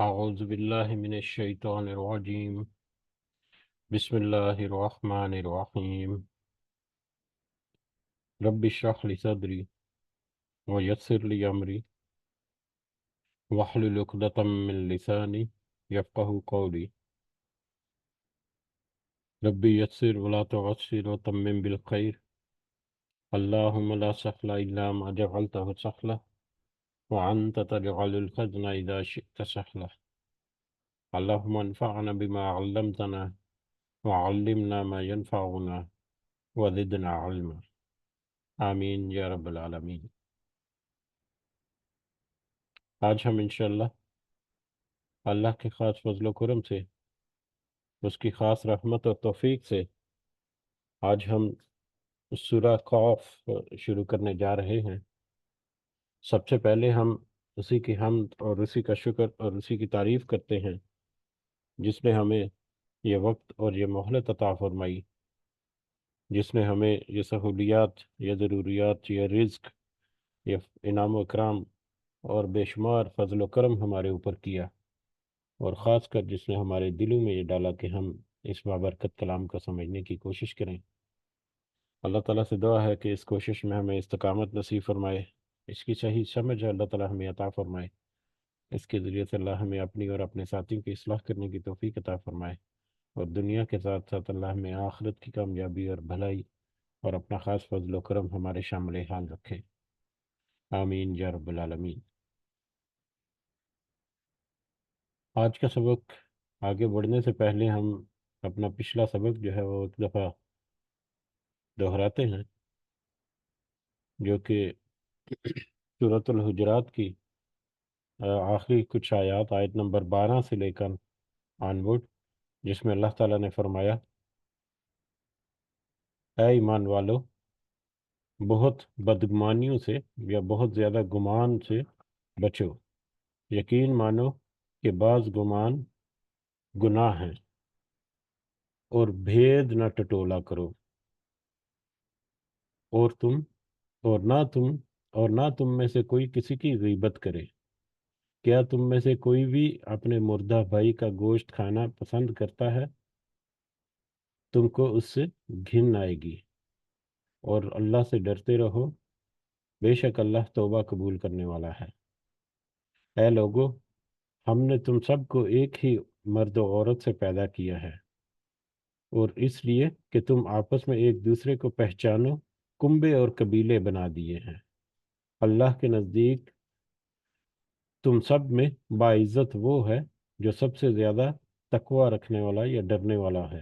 أعوذ بالله من الشيطان الرجيم. بسم الله الرحمن الرحيم. رب اشرح لي صدري ويسر لي أمري واحلل عقدة من لساني يفقه قولي. ربي يسر ولا تعسر وتمم بالخير. اللهم لا سهل إلا ما جعلته سهلا وأنت تجعل الحزن إذا شئت سهلا. اللهم انفعنا بما علمتنا وعلمنا ما ينفعنا وزدنا علما. آمین یا رب العالمین۔ آج ہم انشاءاللہ اللہ کے خاص فضل و کرم سے، اس کی خاص رحمت اور توفیق سے، آج ہم سورہ قاف شروع کرنے جا رہے ہیں۔ سب سے پہلے ہم اسی کی حمد اور اسی کا شکر اور اسی کی تعریف کرتے ہیں جس نے ہمیں یہ وقت اور یہ مہلت عطا فرمائی، جس نے ہمیں یہ سہولیات، یہ ضروریات، یہ رزق، یہ انعام و اکرام اور بے شمار فضل و کرم ہمارے اوپر کیا، اور خاص کر جس نے ہمارے دلوں میں یہ ڈالا کہ ہم اس بابرکت کلام کو سمجھنے کی کوشش کریں۔ اللہ تعالیٰ سے دعا ہے کہ اس کوشش میں ہمیں استقامت نصیب فرمائے، اس کی صحیح سمجھ اللہ تعالیٰ ہمیں عطا فرمائے، اس کے ذریعے سے اللہ ہمیں اپنی اور اپنے ساتھیوں کی اصلاح کرنے کی توفیق عطا فرمائے، اور دنیا کے ساتھ ساتھ اللہ ہمیں آخرت کی کامیابی اور بھلائی اور اپنا خاص فضل و کرم ہمارے شامل حال رکھے۔ آمین یا رب العالمین۔ آج کا سبق آگے بڑھنے سے پہلے ہم اپنا پچھلا سبق جو ہے وہ ایک دفعہ دہراتے ہیں، جو کہ سورۃ الحجرات کی آخری کچھ آیات، آیت نمبر 12 سے لے کر آنورڈ، جس میں اللہ تعالیٰ نے فرمایا: اے ایمان والو، بہت بدگمانیوں سے یا بہت زیادہ گمان سے بچو، یقین مانو کہ بعض گمان گناہ ہیں، اور بھید نہ ٹٹولا کرو، اور تم اور نہ تم میں سے کوئی کسی کی غیبت کرے۔ کیا تم میں سے کوئی بھی اپنے مردہ بھائی کا گوشت کھانا پسند کرتا ہے؟ تم کو اس سے گھن آئے گی، اور اللہ سے ڈرتے رہو، بے شک اللہ توبہ قبول کرنے والا ہے۔ اے لوگو، ہم نے تم سب کو ایک ہی مرد و عورت سے پیدا کیا ہے، اور اس لیے کہ تم آپس میں ایک دوسرے کو پہچانو، کنبے اور قبیلے بنا دیے ہیں۔ اللہ کے نزدیک تم سب میں باعزت وہ ہے جو سب سے زیادہ تقوی رکھنے والا یا ڈرنے والا ہے۔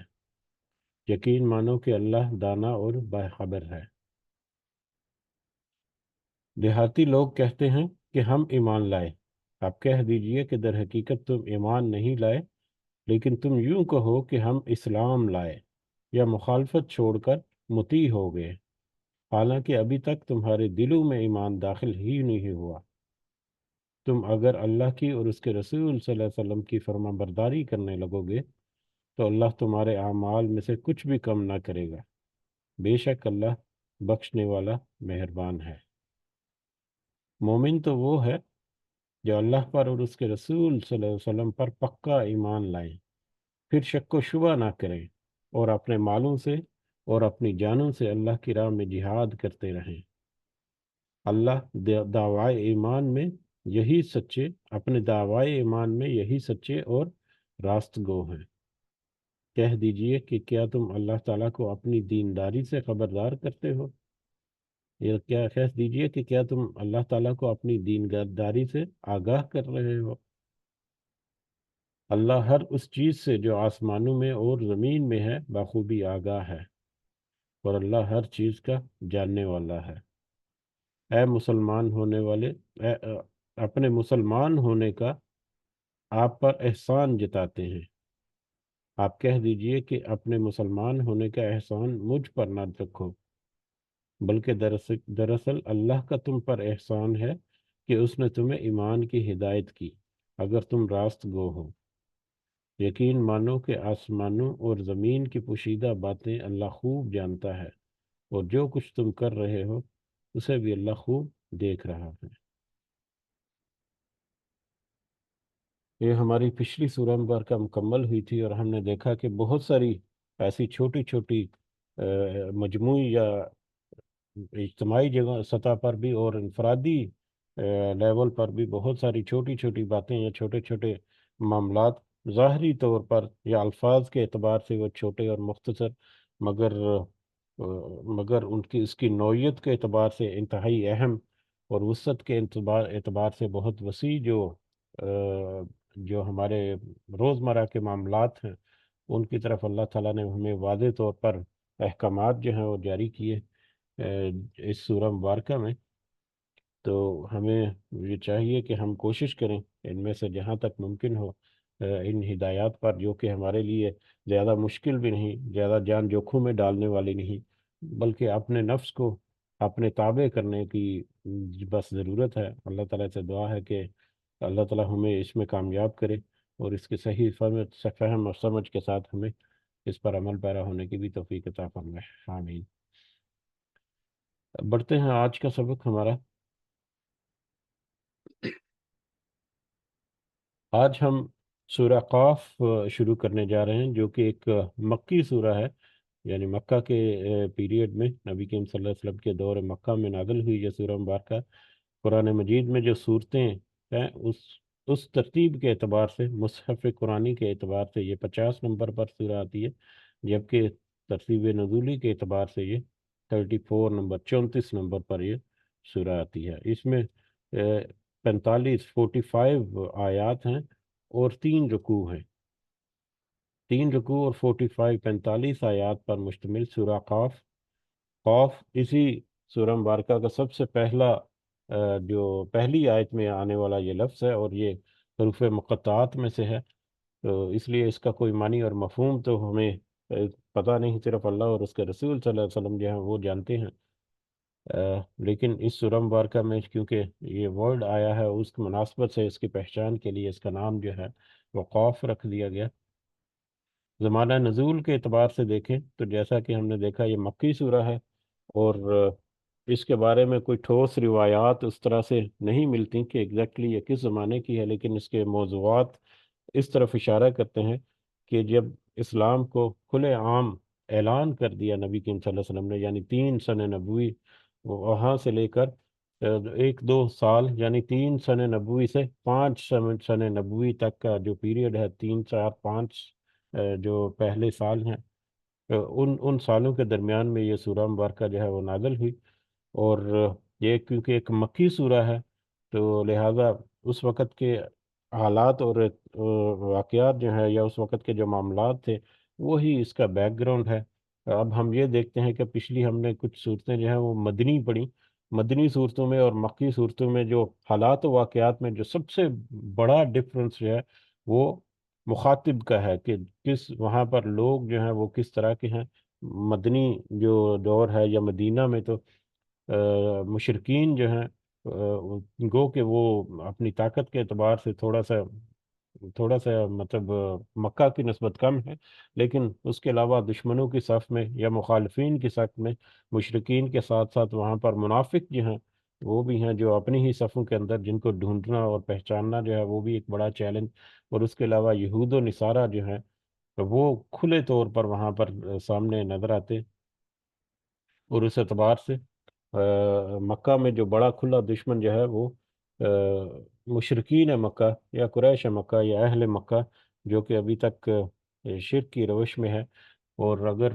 یقین مانو کہ اللہ دانا اور باخبر ہے۔ دیہاتی لوگ کہتے ہیں کہ ہم ایمان لائے۔ آپ کہہ دیجئے کہ در حقیقت تم ایمان نہیں لائے، لیکن تم یوں کہو کہ ہم اسلام لائے، یا مخالفت چھوڑ کر مطیع ہو گئے، حالانکہ ابھی تک تمہارے دلوں میں ایمان داخل ہی نہیں ہوا۔ تم اگر اللہ کی اور اس کے رسول صلی اللہ علیہ وسلم کی فرما برداری کرنے لگو گے تو اللہ تمہارے اعمال میں سے کچھ بھی کم نہ کرے گا، بے شک اللہ بخشنے والا مہربان ہے۔ مومن تو وہ ہے جو اللہ پر اور اس کے رسول صلی اللہ علیہ وسلم پر پکا ایمان لائیں، پھر شک و شبہ نہ کریں، اور اپنے مالوں سے اور اپنی جانوں سے اللہ کی راہ میں جہاد کرتے رہیں۔ اللہ دعوائے ایمان میں یہی سچے اپنے دعوائے ایمان میں یہی سچے اور راست گو ہیں۔ کہہ دیجئے کہ کیا تم اللہ تعالیٰ کو اپنی دینداری سے خبردار کرتے ہو، یا کہہ دیجئے کہ کیا تم اللہ تعالیٰ کو اپنی دینداری سے آگاہ کر رہے ہو۔ اللہ ہر اس چیز سے جو آسمانوں میں اور زمین میں ہے بخوبی آگاہ ہے، اور اللہ ہر چیز کا جاننے والا ہے۔ اے مسلمان ہونے والے، اپنے مسلمان ہونے کا آپ پر احسان جتاتے ہیں۔ آپ کہہ دیجئے کہ اپنے مسلمان ہونے کا احسان مجھ پر نہ رکھو، بلکہ دراصل اللہ کا تم پر احسان ہے کہ اس نے تمہیں ایمان کی ہدایت کی، اگر تم راست گو ہو۔ یقین مانو کہ آسمانوں اور زمین کی پوشیدہ باتیں اللہ خوب جانتا ہے، اور جو کچھ تم کر رہے ہو اسے بھی اللہ خوب دیکھ رہا ہے۔ یہ ہماری پچھلی سورہ مبارکہ مکمل ہوئی تھی، اور ہم نے دیکھا کہ بہت ساری ایسی چھوٹی چھوٹی مجموعی یا اجتماعی جگہ سطح پر بھی اور انفرادی لیول پر بھی بہت ساری چھوٹی چھوٹی باتیں یا چھوٹے چھوٹے معاملات ظاہری طور پر یا الفاظ کے اعتبار سے وہ چھوٹے اور مختصر، مگر مگر ان کی اس کی نوعیت کے اعتبار سے انتہائی اہم، اور وسعت کے اعتبار سے بہت وسیع جو ہمارے روزمرہ کے معاملات ہیں، ان کی طرف اللہ تعالیٰ نے ہمیں واضح طور پر احکامات جو ہیں وہ جاری کیے اس سورہ مبارکہ میں۔ تو ہمیں یہ چاہیے کہ ہم کوشش کریں ان میں سے جہاں تک ممکن ہو ان ہدایات پر، جو کہ ہمارے لیے زیادہ مشکل بھی نہیں، زیادہ جان جوکھوں میں ڈالنے والی نہیں، بلکہ اپنے نفس کو اپنے تابع کرنے کی بس ضرورت ہے۔ اللہ تعالیٰ سے دعا ہے کہ اللہ تعالیٰ ہمیں اس میں کامیاب کرے، اور اس کے صحیح فہم اور سمجھ کے ساتھ ہمیں اس پر عمل پیرا ہونے کی بھی توفیق عطا فرمائے، آمین۔ بڑھتے ہیں آج کا سبق ہمارا۔ آج ہم سورہ قاف شروع کرنے جا رہے ہیں، جو کہ ایک مکی سورہ ہے، یعنی مکہ کے پیریڈ میں نبی کریم صلی اللہ علیہ وسلم کے دور مکہ میں نازل ہوئی یہ سورہ مبارکہ۔ قرآن مجید میں جو صورتیں ہیں اس ترتیب کے اعتبار سے، مصحف قرآنی کے اعتبار سے یہ 50 نمبر پر سورہ آتی ہے، جبکہ ترتیب نزولی کے اعتبار سے یہ 34 نمبر پر یہ سورہ آتی ہے۔ اس میں 45 آیات ہیں اور 3 رکوع ہیں۔ 3 رکوع اور 45 آیات پر مشتمل سورہ قاف۔ قاف اسی سورہ مبارکہ کا سب سے جو پہلی آیت میں آنے والا یہ لفظ ہے، اور یہ حروف مقطعات میں سے ہے، تو اس لیے اس کا کوئی معنی اور مفہوم تو ہمیں پتہ نہیں، صرف اللہ اور اس کے رسول صلی اللہ علیہ وسلم جو ہیں وہ جانتے ہیں۔ لیکن اس سورہ مبارکہ میں کیونکہ یہ ورڈ آیا ہے، اس کی مناسبت سے اس کی پہچان کے لیے اس کا نام جو ہے وہ قاف رکھ دیا گیا۔ زمانہ نزول کے اعتبار سے دیکھیں تو جیسا کہ ہم نے دیکھا یہ مکی سورہ ہے، اور اس کے بارے میں کوئی ٹھوس روایات اس طرح سے نہیں ملتی کہ ایگزیکٹلی یہ کس زمانے کی ہے، لیکن اس کے موضوعات اس طرف اشارہ کرتے ہیں کہ جب اسلام کو کھلے عام اعلان کر دیا نبی کریم صلی اللہ علیہ وسلم نے، یعنی 3 سن نبوی، وہاں سے لے کر 1-2 سال، یعنی 3 سن نبوی سے 5 سن نبوی تک کا جو پیریڈ ہے، 3 4 5 جو پہلے سال ہیں، ان سالوں کے درمیان میں یہ سورہ مبارکہ جو ہے وہ نازل ہوئی۔ اور یہ کیونکہ ایک مکی سورہ ہے، تو لہٰذا اس وقت کے حالات اور واقعات جو ہیں، یا اس وقت کے جو معاملات تھے، وہی اس کا بیک گراؤنڈ ہے۔ اب ہم یہ دیکھتے ہیں کہ پچھلی ہم نے کچھ صورتیں جو ہیں وہ مدنی پڑھی، مدنی صورتوں میں اور مکی صورتوں میں جو حالات و واقعات میں جو سب سے بڑا ڈفرنس جو ہے وہ مخاطب کا ہے، کہ وہاں پر لوگ جو ہیں وہ کس طرح کے ہیں۔ مدنی جو دور ہے یا مدینہ میں تو مشرقین جو ہیں گو کہ وہ اپنی طاقت کے اعتبار سے تھوڑا سا مطلب مکہ کی نسبت کم ہے، لیکن اس کے علاوہ دشمنوں کی صف میں یا مخالفین کی صف میں مشرقین کے ساتھ ساتھ وہاں پر منافق جو ہیں وہ بھی ہیں، جو اپنی ہی صفوں کے اندر جن کو ڈھونڈنا اور پہچاننا جو ہے وہ بھی ایک بڑا چیلنج۔ اور اس کے علاوہ یہود و نصارہ جو ہیں وہ کھلے طور پر وہاں پر سامنے نظر آتے، اور اس اعتبار سے مکہ میں جو بڑا کھلا دشمن جو ہے وہ مشرقین مکہ یا قریش مکہ یا اہل مکہ، جو کہ ابھی تک شرک کی روش میں ہے۔ اور اگر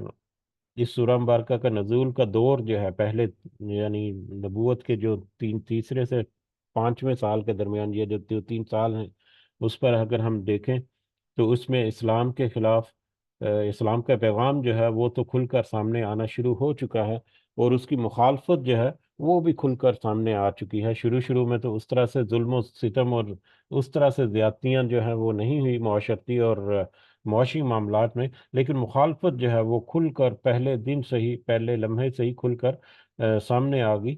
اس سورہ مبارکہ کا نزول کا دور جو ہے پہلے، یعنی نبوت کے جو تیسرے سے 5ویں سال کے درمیان یہ جو 3 سال ہیں، اس پر اگر ہم دیکھیں تو اس میں اسلام کے خلاف اسلام کا پیغام جو ہے وہ تو کھل کر سامنے آنا شروع ہو چکا ہے، اور اس کی مخالفت جو ہے وہ بھی کھل کر سامنے آ چکی ہے۔ شروع میں تو اس طرح سے ظلم و ستم اور اس طرح سے زیادتیاں جو ہیں وہ نہیں ہوئی معاشرتی اور معاشی معاملات میں، لیکن مخالفت جو ہے وہ کھل کر پہلے دن سے ہی، پہلے لمحے سے ہی کھل کر سامنے آ گئی۔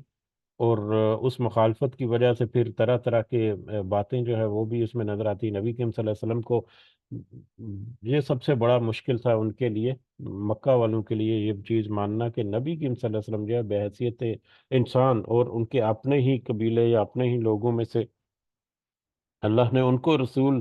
اور اس مخالفت کی وجہ سے پھر طرح طرح کے باتیں جو ہے وہ بھی اس میں نظر آتی۔ نبی کریم صلی اللہ علیہ وسلم کو یہ سب سے بڑا مشکل تھا ان کے لیے، مکہ والوں کے لیے، یہ چیز ماننا کہ نبی کریم صلی اللہ علیہ وسلم جو ہے بحیثیت انسان اور ان کے اپنے ہی قبیلے یا اپنے ہی لوگوں میں سے اللہ نے ان کو رسول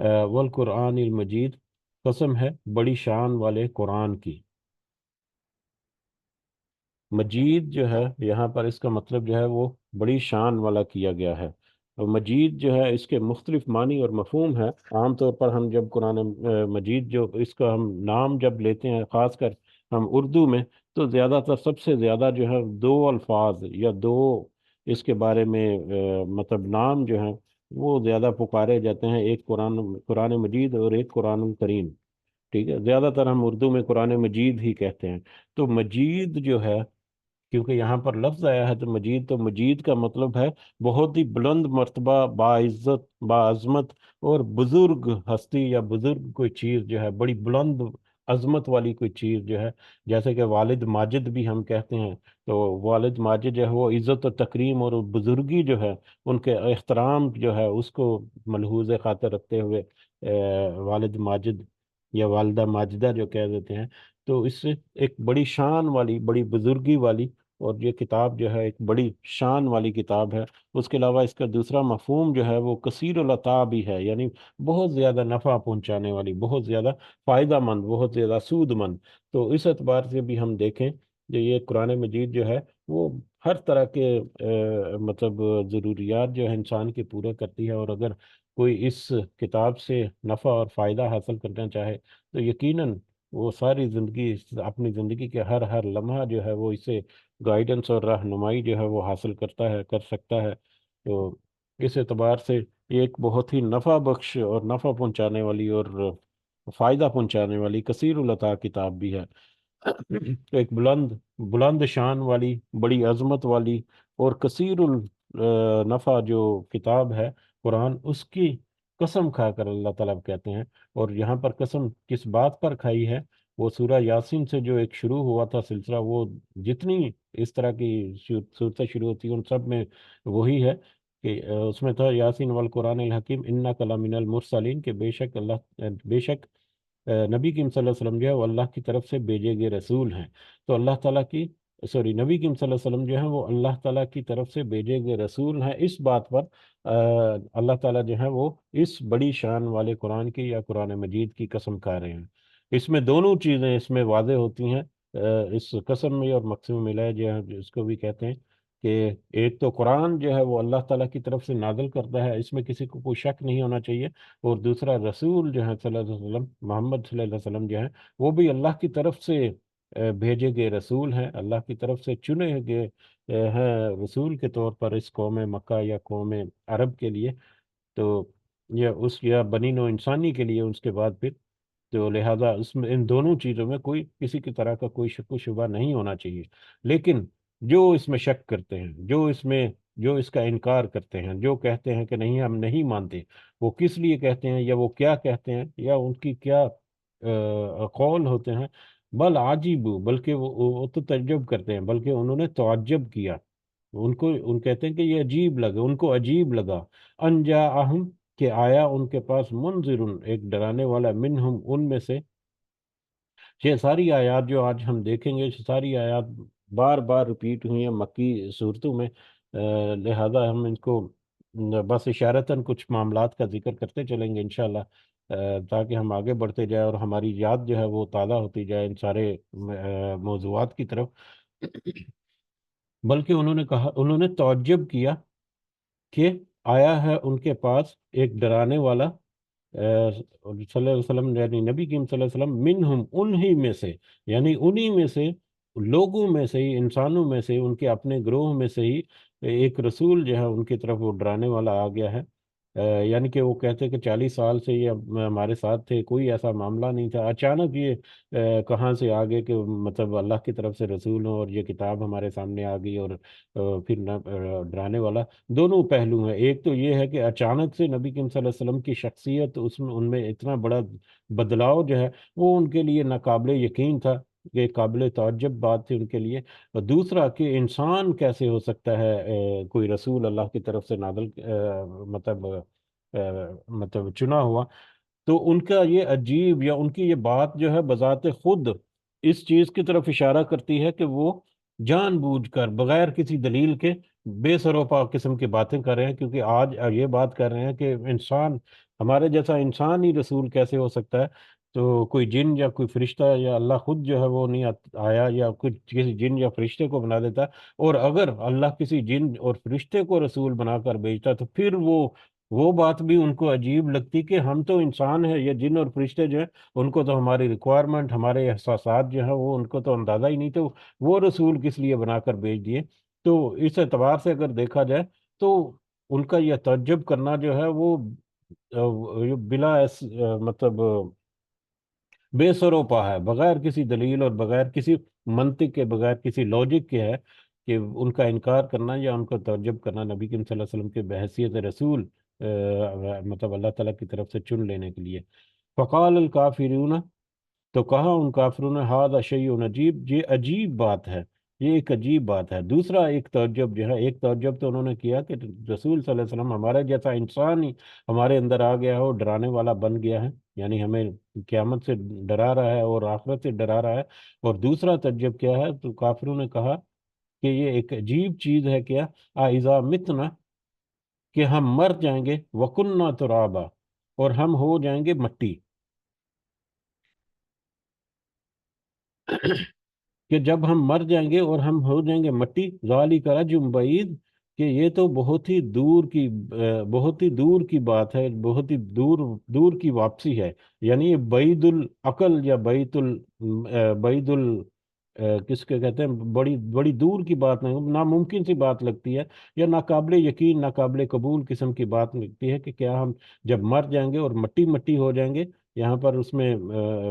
والقرآن المجید، قسم ہے بڑی شان والے قرآن کی۔ مجید جو ہے یہاں پر اس کا مطلب جو ہے وہ بڑی شان والا کیا گیا ہے۔ اور مجید جو ہے اس کے مختلف معنی اور مفہوم ہے۔ عام طور پر ہم جب قرآن مجید جو اس کا ہم نام جب لیتے ہیں، خاص کر ہم اردو میں، تو زیادہ تر سب سے زیادہ جو ہے دو الفاظ یا دو اس کے بارے میں مطلب نام جو ہیں وہ زیادہ پکارے جاتے ہیں، ایک قرآن مجید اور ایک قرآن کریم۔ ٹھیک ہے، زیادہ تر ہم اردو میں قرآن مجید ہی کہتے ہیں۔ تو مجید جو ہے، کیونکہ یہاں پر لفظ آیا ہے تو مجید کا مطلب ہے بہت ہی بلند مرتبہ، باعزت، باعظمت اور بزرگ ہستی یا بزرگ کوئی چیز جو ہے، بڑی بلند عظمت والی کوئی چیز جو ہے۔ جیسے کہ والد ماجد بھی ہم کہتے ہیں، تو والد ماجد جو ہے وہ عزت و تکریم اور بزرگی جو ہے، ان کے احترام جو ہے اس کو ملحوظ خاطر رکھتے ہوئے والد ماجد یا والدہ ماجدہ جو کہہ دیتے ہیں۔ تو اس سے ایک بڑی شان والی، بڑی بزرگی والی، اور یہ کتاب جو ہے ایک بڑی شان والی کتاب ہے۔ اس کے علاوہ اس کا دوسرا مفہوم جو ہے وہ کثیر العطا بھی ہے، یعنی بہت زیادہ نفع پہنچانے والی، بہت زیادہ فائدہ مند، بہت زیادہ سود مند۔ تو اس اعتبار سے بھی ہم دیکھیں کہ یہ قرآن مجید جو ہے وہ ہر طرح کے مطلب ضروریات جو ہے انسان کی پورا کرتی ہے، اور اگر کوئی اس کتاب سے نفع اور فائدہ حاصل کرنا چاہے تو یقیناً وہ ساری زندگی، اپنی زندگی کے ہر ہر لمحہ جو ہے وہ اسے گائیڈنس اور رہنمائی جو ہے وہ حاصل کرتا ہے، کر سکتا ہے۔ تو اس اعتبار سے یہ ایک بہت ہی نفع بخش اور نفع پہنچانے والی اور فائدہ پہنچانے والی کثیر العطا کتاب بھی ہے۔ ایک بلند بلند شان والی، بڑی عظمت والی اور کثیر النفع جو کتاب ہے قرآن، اس کی قسم کھا کر اللہ تعالیٰ کہتے ہیں۔ اور یہاں پر قسم کس بات پر کھائی ہے؟ وہ سورہ یاسین سے جو ایک شروع ہوا تھا سلسلہ، وہ جتنی اس طرح کی صورتیں شروع ہوتی ہیں ان سب میں وہی ہے کہ اس میں تھا یاسین والقرآن الحکیم انک لمن المرسلین، کہ بے شک نبی کریم صلی اللہ علیہ وسلم جو ہے وہ اللہ کی طرف سے بھیجے گئے رسول ہیں۔ تو اللہ تعالیٰ کی نبی کریم صلی اللہ علیہ وسلم جو ہیں وہ اللہ تعالیٰ کی طرف سے بھیجے گئے رسول ہیں۔ اس بات پر اللہ تعالیٰ جو ہے وہ اس بڑی شان والے قرآن کی یا قرآن مجید کی قسم کھا رہے ہیں۔ اس میں دونوں چیزیں اس میں واضح ہوتی ہیں، اس قسم میں اور مقسم ملائے جو ہے اس کو بھی کہتے ہیں کہ ایک تو قرآن جو ہے وہ اللہ تعالیٰ کی طرف سے نازل کرتا ہے، اس میں کسی کو کوئی شک نہیں ہونا چاہیے۔ اور دوسرا رسول جو ہے صلی اللہ علیہ وسلم، محمد صلی اللہ علیہ وسلم جو ہیں، وہ بھی اللہ کی طرف سے بھیجے گئے رسول ہیں، اللہ کی طرف سے چنے گئے ہیں رسول کے طور پر اس قوم مکہ یا قوم عرب کے لیے، تو یا بنی نوع انسانی کے لیے اس کے بعد پھر۔ تو لہذا اس میں ان دونوں چیزوں میں کوئی کسی کی طرح کا کوئی شک و شبہ نہیں ہونا چاہیے۔ لیکن جو اس میں شک کرتے ہیں، جو اس کا انکار کرتے ہیں، جو کہتے ہیں کہ نہیں ہم نہیں مانتے، وہ کس لیے کہتے ہیں یا وہ کیا کہتے ہیں یا ان کی کیا قول ہوتے ہیں؟ بل عجیب، بلکہ وہ تو تعجب کرتے ہیں، بلکہ انہوں نے تعجب کیا، ان کہتے ہیں کہ یہ عجیب لگا، ان کو عجیب لگا، ان جاءہم، کہ آیا ان کے پاس منذر، ایک ڈرانے والا، منہم، ان میں سے۔ یہ ساری آیات جو آج ہم دیکھیں گے، یہ ساری آیات بار بار ریپیٹ ہوئی ہیں مکی صورتوں میں، لہذا ہم ان کو بس اشارتاً کچھ معاملات کا ذکر کرتے چلیں گے انشاءاللہ، تاکہ ہم آگے بڑھتے جائیں اور ہماری یاد جو ہے وہ تازہ ہوتی جائے ان سارے موضوعات کی طرف۔ بلکہ انہوں نے تعجب کیا کہ آیا ہے ان کے پاس ایک ڈرانے والا، صلی اللہ علیہ وسلم یعنی نبی کریم صلی اللہ علیہ وسلم، منہم، انہی میں سے، یعنی انہی میں سے، لوگوں میں سے ہی، انسانوں میں سے، ان کے اپنے گروہ میں سے ہی ایک رسول جو ہے ان کی طرف وہ ڈرانے والا آ گیا ہے۔ یعنی کہ وہ کہتے کہ 40 سال سے یہ ہمارے ساتھ تھے، کوئی ایسا معاملہ نہیں تھا، اچانک یہ کہاں سے آ گئے کہ مطلب اللہ کی طرف سے رسول ہوں اور یہ کتاب ہمارے سامنے آ گئی، اور پھر ڈرانے والا۔ دونوں پہلو ہیں، ایک تو یہ ہے کہ اچانک سے نبی کریم صلی اللہ علیہ وسلم کی شخصیت، اس میں ان میں اتنا بڑا بدلاؤ جو ہے وہ ان کے لیے ناقابل یقین تھا، یہ قابل تعجب بات تھی ان کے لیے۔ اور دوسرا کہ انسان کیسے ہو سکتا ہے کوئی رسول اللہ کی طرف سے نازل مطلب چنا ہوا؟ تو ان کا یہ عجیب یا ان کی یہ بات جو ہے بذات خود اس چیز کی طرف اشارہ کرتی ہے کہ وہ جان بوجھ کر بغیر کسی دلیل کے بے سروپا قسم کی باتیں کر رہے ہیں، کیونکہ آج یہ بات کر رہے ہیں کہ انسان ہمارے جیسا انسان ہی رسول کیسے ہو سکتا ہے؟ تو کوئی جن یا کوئی فرشتہ یا اللہ خود جو ہے وہ نہیں آیا یا کچھ کسی جن یا فرشتے کو بنا دیتا؟ اور اگر اللہ کسی جن اور فرشتے کو رسول بنا کر بھیجتا تو پھر وہ بات بھی ان کو عجیب لگتی کہ ہم تو انسان ہیں، یہ جن اور فرشتے جو ہیں ان کو تو ہماری ریکوائرمنٹ، ہمارے احساسات جو ہیں وہ ان کو تو اندازہ ہی نہیں، تو وہ رسول کس لیے بنا کر بھیج دیے؟ تو اس اعتبار سے اگر دیکھا جائے تو ان کا یہ تعجب کرنا جو ہے وہ بلا مطلب بے سروپا ہے، بغیر کسی دلیل اور بغیر کسی منطق کے، بغیر کسی لاجک کے ہے کہ ان کا انکار کرنا یا ان کو تعجب کرنا نبی کریم صلی اللہ علیہ وسلم کے بحیثیت رسول مطلب اللہ تعالیٰ کی طرف سے چن لینے کے لیے۔ فقال الکافرون، تو کہا ان کافروں نے، ہاد شیء عجیب، یہ عجیب بات ہے، یہ ایک عجیب بات ہے۔ دوسرا ایک تعجب جو ہے، ایک تعجب تو انہوں نے کیا کہ رسول صلی اللہ علیہ وسلم ہمارے جیسا انسان ہی ہمارے اندر آ گیا ہے اور ڈرانے والا بن گیا ہے، یعنی ہمیں قیامت سے ڈرا رہا ہے اور آخرت سے ڈرا رہا ہے۔ اور دوسرا تعجب کیا ہے؟ تو کافروں نے کہا کہ یہ ایک عجیب چیز ہے کیا، اذا متنا، کہ ہم مر جائیں گے، وکننا ترابا، اور ہم ہو جائیں گے مٹی، کہ جب ہم مر جائیں گے اور ہم ہو جائیں گے مٹی، ذالک رجم بعید، کہ یہ تو بہت ہی دور کی بہت ہی دور کی بات ہے، بہت ہی دور دور کی واپسی ہے، یعنی یہ بعید العقل یا بعید ال کس کے کہتے ہیں، بڑی بڑی دور کی بات نہیں، ناممکن سی بات لگتی ہے، یا ناقابل یقین، ناقابل قبول قسم کی بات لگتی ہے کہ کیا ہم جب مر جائیں گے اور مٹی مٹی ہو جائیں گے، یہاں پر اس میں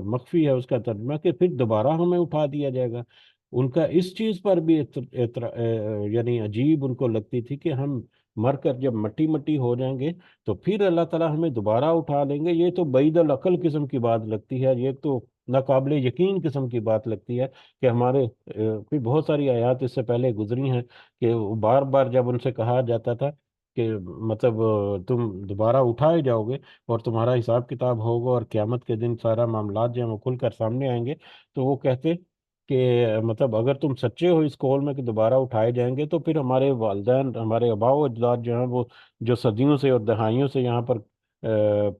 مخفی ہے اس کا ترجمہ کہ پھر دوبارہ ہمیں اٹھا دیا جائے گا۔ ان کا اس چیز پر بھی یعنی عجیب ان کو لگتی تھی کہ ہم مر کر جب مٹی مٹی ہو جائیں گے تو پھر اللہ تعالیٰ ہمیں دوبارہ اٹھا لیں گے، یہ تو بعید العقل قسم کی بات لگتی ہے، یہ تو ناقابل یقین قسم کی بات لگتی ہے کہ ہمارے پھر بہت ساری آیات اس سے پہلے گزری ہیں کہ بار بار جب ان سے کہا جاتا تھا کہ مطلب تم دوبارہ اٹھائے جاؤ گے اور تمہارا حساب کتاب ہوگا اور قیامت کے دن سارا معاملات جو ہیں وہ کھل کر سامنے آئیں گے، تو وہ کہتے کہ مطلب اگر تم سچے ہو اس قول میں کہ دوبارہ اٹھائے جائیں گے تو پھر ہمارے والدین، ہمارے آباء و اجداد جو ہیں وہ جو صدیوں سے اور دہائیوں سے یہاں پر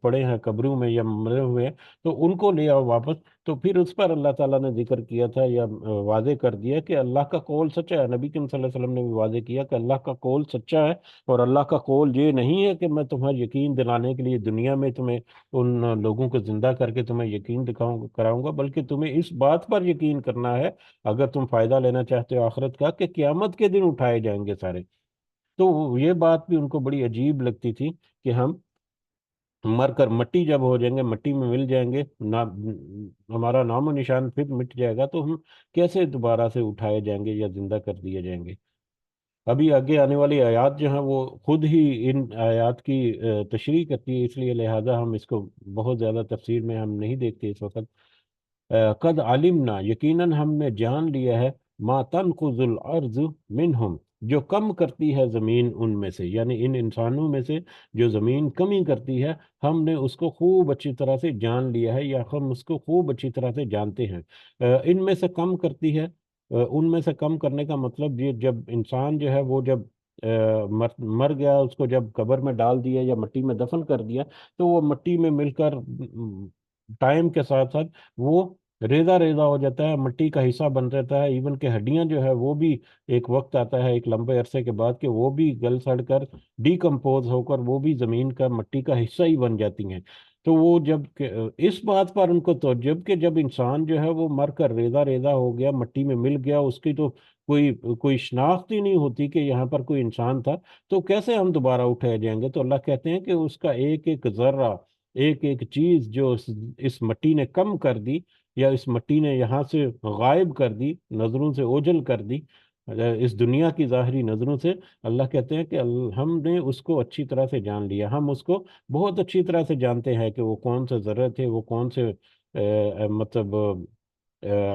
پڑے ہیں قبروں میں یا مرے ہوئے ہیں، تو ان کو لے آؤ واپس۔ تو پھر اس پر اللہ تعالیٰ نے ذکر کیا تھا یا واضح کر دیا کہ اللہ کا قول سچا ہے، نبی کریم صلی اللہ علیہ وسلم نے بھی واضح کیا کہ اللہ کا قول سچا ہے، اور اللہ کا قول یہ نہیں ہے کہ میں تمہیں یقین دلانے کے لیے دنیا میں تمہیں ان لوگوں کو زندہ کر کے تمہیں یقین کراؤں گا، بلکہ تمہیں اس بات پر یقین کرنا ہے اگر تم فائدہ لینا چاہتے ہو آخرت کا کہ قیامت کے دن اٹھائے جائیں گے سارے۔ تو یہ بات بھی ان کو بڑی عجیب لگتی تھی کہ ہم مر کر مٹی جب ہو جائیں گے، مٹی میں مل جائیں گے، ہمارا نام و نشان پھر مٹ جائے گا، تو ہم کیسے دوبارہ سے اٹھائے جائیں گے یا زندہ کر دیے جائیں گے؟ ابھی آگے آنے والی آیات جو ہیں وہ خود ہی ان آیات کی تشریح کرتی ہے، اس لیے لہٰذا ہم اس کو بہت زیادہ تفسیر میں ہم نہیں دیکھتے اس وقت۔ قد علمنا، یقیناً ہم نے جان لیا ہے، ما تنقض الارض منہم، جو کم کرتی ہے زمین ان میں سے، یعنی ان انسانوں میں سے جو زمین کمی کرتی ہے، ہم نے اس کو خوب اچھی طرح سے جان لیا ہے یا ہم اس کو خوب اچھی طرح سے جانتے ہیں۔ ان میں سے کم کرتی ہے، ان میں سے کم کرنے کا مطلب یہ جب انسان جو ہے وہ جب مر گیا، اس کو جب قبر میں ڈال دیا یا مٹی میں دفن کر دیا، تو وہ مٹی میں مل کر ٹائم کے ساتھ ساتھ وہ ریزہ ریزہ ہو جاتا ہے، مٹی کا حصہ بن جاتا ہے، ایون کہ ہڈیاں جو ہے وہ بھی ایک وقت آتا ہے ایک لمبے عرصے کے بعد کہ وہ بھی گل سڑ کر ڈیکمپوز ہو کر وہ بھی زمین کا مٹی کا حصہ ہی بن جاتی ہیں۔ تو وہ جب اس بات پر ان کو تعجب کہ جب انسان جو ہے وہ مر کر ریزہ ریزہ ہو گیا، مٹی میں مل گیا، اس کی تو کوئی شناخت ہی نہیں ہوتی کہ یہاں پر کوئی انسان تھا، تو کیسے ہم دوبارہ اٹھائے جائیں گے؟ تو اللہ کہتے ہیں کہ اس کا ایک ایک ذرہ، ایک ایک چیز جو اس مٹی نے کم کر دی یا اس مٹی نے یہاں سے غائب کر دی، نظروں سے اوجھل کر دی، اس دنیا کی ظاہری نظروں سے، اللہ کہتے ہیں کہ ہم نے اس کو اچھی طرح سے جان لیا، ہم اس کو بہت اچھی طرح سے جانتے ہیں کہ وہ کون سے ذرے تھے، وہ کون سے مطلب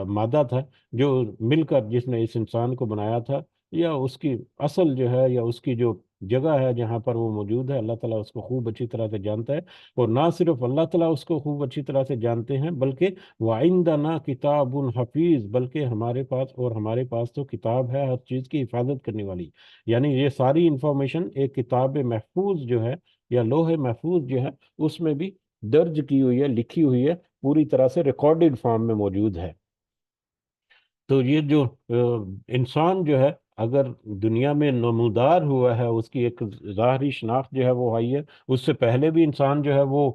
مادہ تھا جو مل کر جس نے اس انسان کو بنایا تھا، یا اس کی اصل جو ہے یا اس کی جو جگہ ہے جہاں پر وہ موجود ہے، اللہ تعالیٰ اس کو خوب اچھی طرح سے جانتا ہے۔ اور نہ صرف اللہ تعالیٰ اس کو خوب اچھی طرح سے جانتے ہیں بلکہ وَعِندَنَا کِتَابٌ حفیظ، بلکہ ہمارے پاس تو کتاب ہے ہر چیز کی حفاظت کرنے والی، یعنی یہ ساری انفارمیشن ایک کتاب محفوظ جو ہے یا لوح محفوظ جو ہے اس میں بھی درج کی ہوئی ہے، لکھی ہوئی ہے، پوری طرح سے ریکارڈڈ فارم میں موجود ہے۔ تو یہ جو انسان جو ہے اگر دنیا میں نمودار ہوا ہے، اس کی ایک ظاہری شناخت جو ہے وہ آئی ہے، اس سے پہلے بھی انسان جو ہے وہ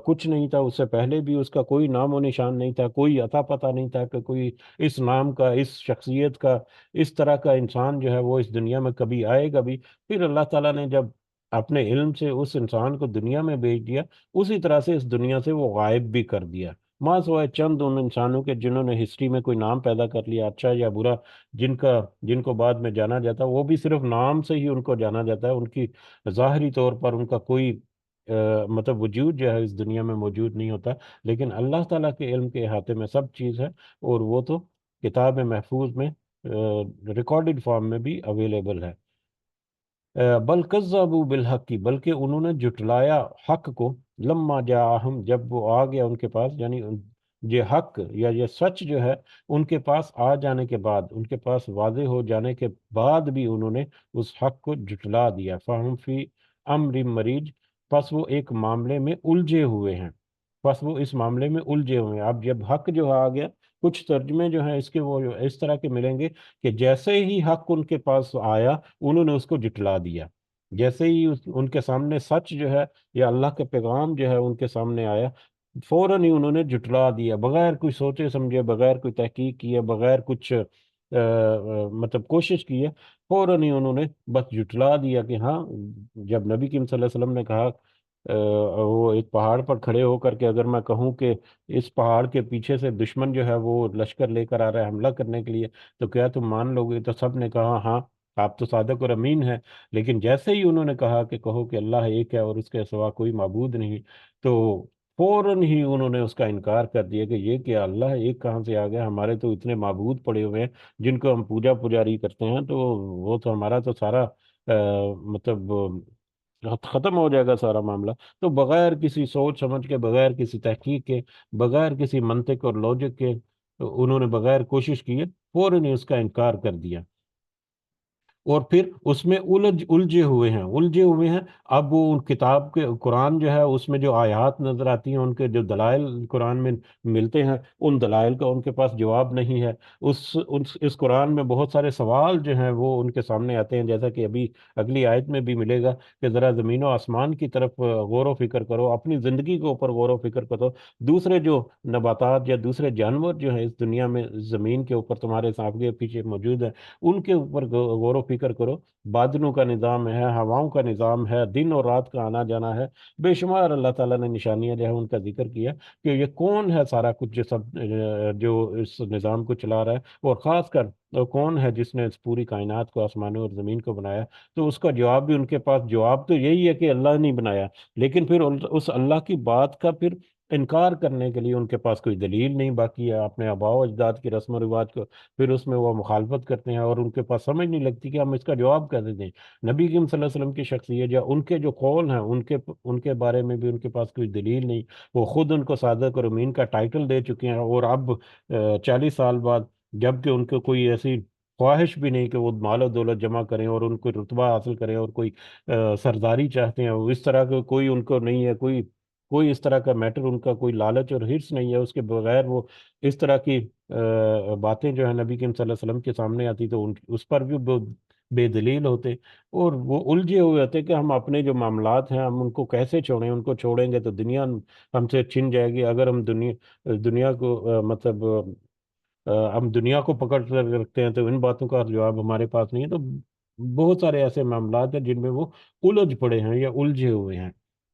کچھ نہیں تھا، اس سے پہلے بھی اس کا کوئی نام و نشان نہیں تھا، کوئی عطا پتہ نہیں تھا کہ کوئی اس نام کا، اس شخصیت کا، اس طرح کا انسان جو ہے وہ اس دنیا میں کبھی آئے گا بھی۔ پھر اللہ تعالیٰ نے جب اپنے علم سے اس انسان کو دنیا میں بھیج دیا، اسی طرح سے اس دنیا سے وہ غائب بھی کر دیا، ماں سوائے چند ان انسانوں کے جنہوں نے ہسٹری میں کوئی نام پیدا کر لیا، اچھا یا برا، جن کو بعد میں جانا جاتا ہے، وہ بھی صرف نام سے ہی ان کو جانا جاتا ہے، ان کی ظاہری طور پر ان کا کوئی مطلب وجود جو ہے اس دنیا میں موجود نہیں ہوتا۔ لیکن اللہ تعالیٰ کے علم کے احاطے میں سب چیز ہے، اور وہ تو کتاب محفوظ میں ریکارڈڈ فارم میں بھی اویلیبل ہے۔ بل کذبوا بالحق کی، بلکہ انہوں نے جھٹلایا حق کو، لما جاءہم، جب وہ آ گیا ان کے پاس، یعنی یہ حق یا یہ سچ جو ہے ان کے پاس آ جانے کے بعد، ان کے پاس واضح ہو جانے کے بعد بھی انہوں نے اس حق کو جھٹلا دیا۔ فہم فی امر مریج، پس وہ ایک معاملے میں الجھے ہوئے ہیں، بس وہ اس معاملے میں الجھے ہوئے ہیں۔ اب جب حق جو آ گیا، کچھ ترجمے جو ہیں اس کے وہ اس طرح کے ملیں گے کہ جیسے ہی حق ان کے پاس آیا انہوں نے اس کو جٹلا دیا، جیسے ہی ان کے سامنے سچ جو ہے یا اللہ کا پیغام جو ہے ان کے سامنے آیا، فوراً ہی انہوں نے جٹلا دیا، بغیر کوئی سوچے سمجھے، بغیر کوئی تحقیق کیے، بغیر کچھ مطلب کوشش کی ہے، فوراً ہی انہوں نے بس جٹلا دیا کہ ہاں۔ جب نبی کریم صلی اللہ علیہ وسلم نے کہا وہ ایک پہاڑ پر کھڑے ہو کر کے اگر میں کہوں کہ اس پہاڑ کے پیچھے سے دشمن جو ہے وہ لشکر لے کر آ رہا ہے حملہ کرنے کے لیے، تو کیا تم مان لو گے؟ تو سب نے کہا ہاں، آپ تو صادق اور امین ہیں۔ لیکن جیسے ہی انہوں نے کہا کہ کہو کہ اللہ ایک ہے اور اس کے سوا کوئی معبود نہیں، تو فوراً ہی انہوں نے اس کا انکار کر دیا کہ یہ کہ اللہ ایک کہاں سے آ گیا، ہمارے تو اتنے معبود پڑے ہوئے ہیں جن کو ہم پوجا پجاری کرتے ہیں، تو وہ تو ہمارا تو سارا مطلب ختم ہو جائے گا سارا معاملہ۔ تو بغیر کسی سوچ سمجھ کے، بغیر کسی تحقیق کے، بغیر کسی منطق اور لوجک کے، انہوں نے بغیر کوشش کیے فوراً ہی اس کا انکار کر دیا، اور پھر اس میں الجھے ہوئے ہیں۔ اب وہ ان کتاب کے قرآن جو ہے اس میں جو آیات نظر آتی ہیں، ان کے جو دلائل قرآن میں ملتے ہیں، ان دلائل کا ان کے پاس جواب نہیں ہے۔ اس قرآن میں بہت سارے سوال جو ہیں وہ ان کے سامنے آتے ہیں، جیسا کہ ابھی اگلی آیت میں بھی ملے گا کہ ذرا زمین و آسمان کی طرف غور و فکر کرو، اپنی زندگی کے اوپر غور و فکر کرو، دوسرے جو نباتات یا دوسرے جانور جو ہیں اس دنیا میں زمین کے اوپر تمہارے آگے پیچھے موجود ہیں، ان کے اوپر غور و فکر کرو۔ بادلوں کا نظام ہے، ہواؤں کا نظام ہے، دن اور رات کا آنا جانا ہے، بے شمار اللہ تعالیٰ نے نشانیاں جو ہے ان کا ذکر کیا کہ یہ کون ہے سارا کچھ جو سب جو اس نظام کو چلا رہا ہے، اور خاص کر کون ہے جس نے اس پوری کائنات کو، آسمانوں اور زمین کو بنایا۔ تو اس کا جواب بھی ان کے پاس، جواب تو یہی ہے کہ اللہ نے بنایا، لیکن پھر اس اللہ کی بات کا پھر انکار کرنے کے لیے ان کے پاس کوئی دلیل نہیں باقی ہے، اپنے آباء و اجداد کی رسم و رواج کو پھر اس میں وہ مخالفت کرتے ہیں، اور ان کے پاس سمجھ نہیں لگتی کہ ہم اس کا جواب کیسے دیں۔ نبی کریم صلی اللہ علیہ وسلم کی شخصیت یا ان کے جو قول ہیں ان کے بارے میں بھی ان کے پاس کوئی دلیل نہیں، وہ خود ان کو صادق اور امین کا ٹائٹل دے چکے ہیں، اور اب 40 سال بعد جبکہ ان کو کوئی ایسی خواہش بھی نہیں کہ وہ مال و دولت جمع کریں اور ان کو رتبہ حاصل کریں اور کوئی سرداری چاہتے ہیں، وہ اس طرح کا کوئی ان کو نہیں ہے، کوئی اس طرح کا میٹر، ان کا کوئی لالچ اور ہرس نہیں ہے، اس کے بغیر وہ اس طرح کی باتیں جو ہے نبی کریم صلی اللہ علیہ وسلم کے سامنے آتی تو اس پر بھی وہ بے دلیل ہوتے، اور وہ الجھے ہوئے ہوتے کہ ہم اپنے جو معاملات ہیں ہم ان کو کیسے چھوڑیں، ان کو چھوڑیں گے تو دنیا ہم سے چھن جائے گی، اگر ہم دنیا کو مطلب ہم دنیا کو پکڑ کر رکھتے ہیں تو ان باتوں کا جواب ہمارے پاس نہیں ہے۔ تو بہت سارے ایسے معاملات ہیں جن میں وہ الجھ پڑے ہیں یا الجھے ہوئے ہیں،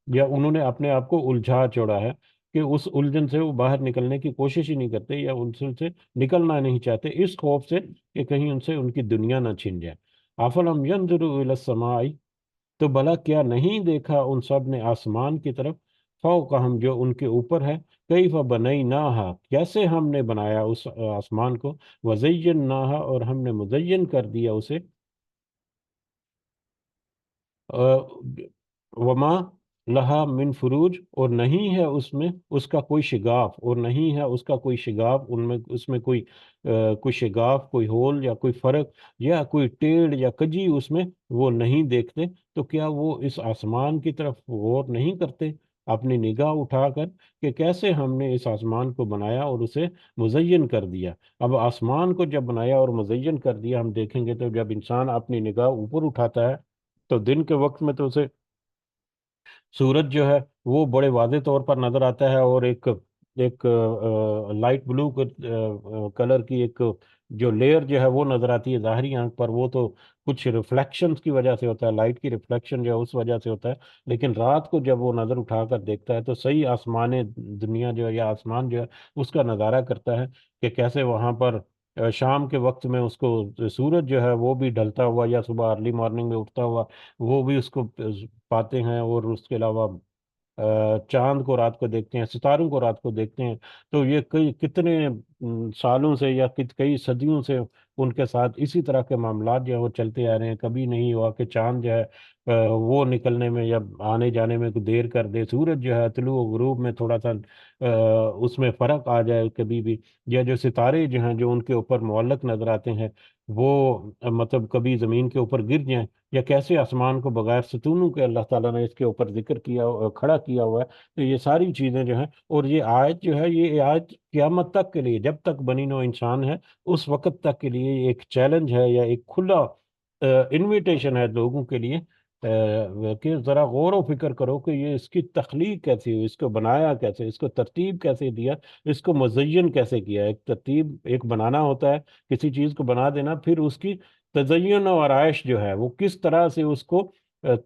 یا انہوں نے اپنے آپ کو الجھا چھوڑا ہے کہ اس الجھن سے وہ باہر نکلنے کی کوشش ہی نہیں کرتے، یا الجھن سے نکلنا نہیں چاہتے اس خوف سے کہ کہیں ان سے ان کی دنیا نہ چھن جائے۔ افلم ينظروا الى السماء، تو بھلا کیا نہیں دیکھا ان سب نے آسمان کی طرف، فوقہم، جو ان کے اوپر ہے، کیف بنیناہا، کیسے ہم نے بنایا اس آسمان کو، وزیناہا، اور ہم نے مزین کر دیا اسے، وما لہا من فروج، اور نہیں ہے اس میں اس کا کوئی شگاف، اور نہیں ہے اس کا کوئی شگاف، ان میں اس میں کوئی شگاف، کوئی ہول یا کوئی فرق یا کوئی ٹیڑھ یا کجی اس میں وہ نہیں دیکھتے، تو کیا وہ اس آسمان کی طرف غور نہیں کرتے اپنی نگاہ اٹھا کر کہ کیسے ہم نے اس آسمان کو بنایا اور اسے مزین کر دیا؟ اب آسمان کو جب بنایا اور مزین کر دیا، ہم دیکھیں گے تو جب انسان اپنی نگاہ اوپر اٹھاتا ہے تو دن کے وقت میں تو اسے سورج جو ہے وہ بڑے واضح طور پر نظر آتا ہے، اور ایک لائٹ بلو کلر کی ایک جو لیئر جو ہے وہ نظر آتی ہے ظاہری آنکھ پر، وہ تو کچھ ریفلیکشن کی وجہ سے ہوتا ہے، لائٹ کی ریفلیکشن جو ہے اس وجہ سے ہوتا ہے، لیکن رات کو جب وہ نظر اٹھا کر دیکھتا ہے تو صحیح آسمان دنیا جو ہے یا آسمان جو ہے اس کا نظارہ کرتا ہے کہ کیسے وہاں پر شام کے وقت میں اس کو سورج جو ہے وہ بھی ڈھلتا ہوا یا صبح ارلی مارننگ میں اٹھتا ہوا وہ بھی اس کو پاتے ہیں، اور اس کے علاوہ چاند کو رات کو دیکھتے ہیں، ستاروں کو رات کو دیکھتے ہیں۔ تو یہ کتنے سالوں سے یا کئی صدیوں سے ان کے ساتھ اسی طرح کے معاملات جو ہے وہ چلتے آ رہے ہیں، کبھی نہیں ہوا کہ چاند جو ہے وہ نکلنے میں یا آنے جانے میں کوئی دیر کر دے، سورج جو ہے طلوع و غروب میں تھوڑا سا اس میں فرق آ جائے کبھی بھی، یا جو ستارے جو ہیں جو ان کے اوپر معلق نظر آتے ہیں وہ مطلب کبھی زمین کے اوپر گر جائیں، یا کیسے آسمان کو بغیر ستونوں کے اللہ تعالیٰ نے اس کے اوپر ذکر کیا کھڑا کیا ہوا ہے۔ تو یہ ساری چیزیں جو ہیں، اور یہ آیت جو ہے یہ آیت قیامت تک کے لیے، جب تک بنی نوع انسان ہے اس وقت تک کے لیے ایک چیلنج ہے یا ایک کھلا انویٹیشن ہے لوگوں کے لیے کہ ذرا غور و فکر کرو کہ یہ اس کی تخلیق کیسی ہوئی، اس کو بنایا کیسے، اس کو ترتیب کیسے دیا، اس کو مزین کیسے کیا۔ ایک ترتیب ایک بنانا ہوتا ہے، کسی چیز کو بنا دینا، پھر اس کی تزین و آرائش جو ہے وہ کس طرح سے اس کو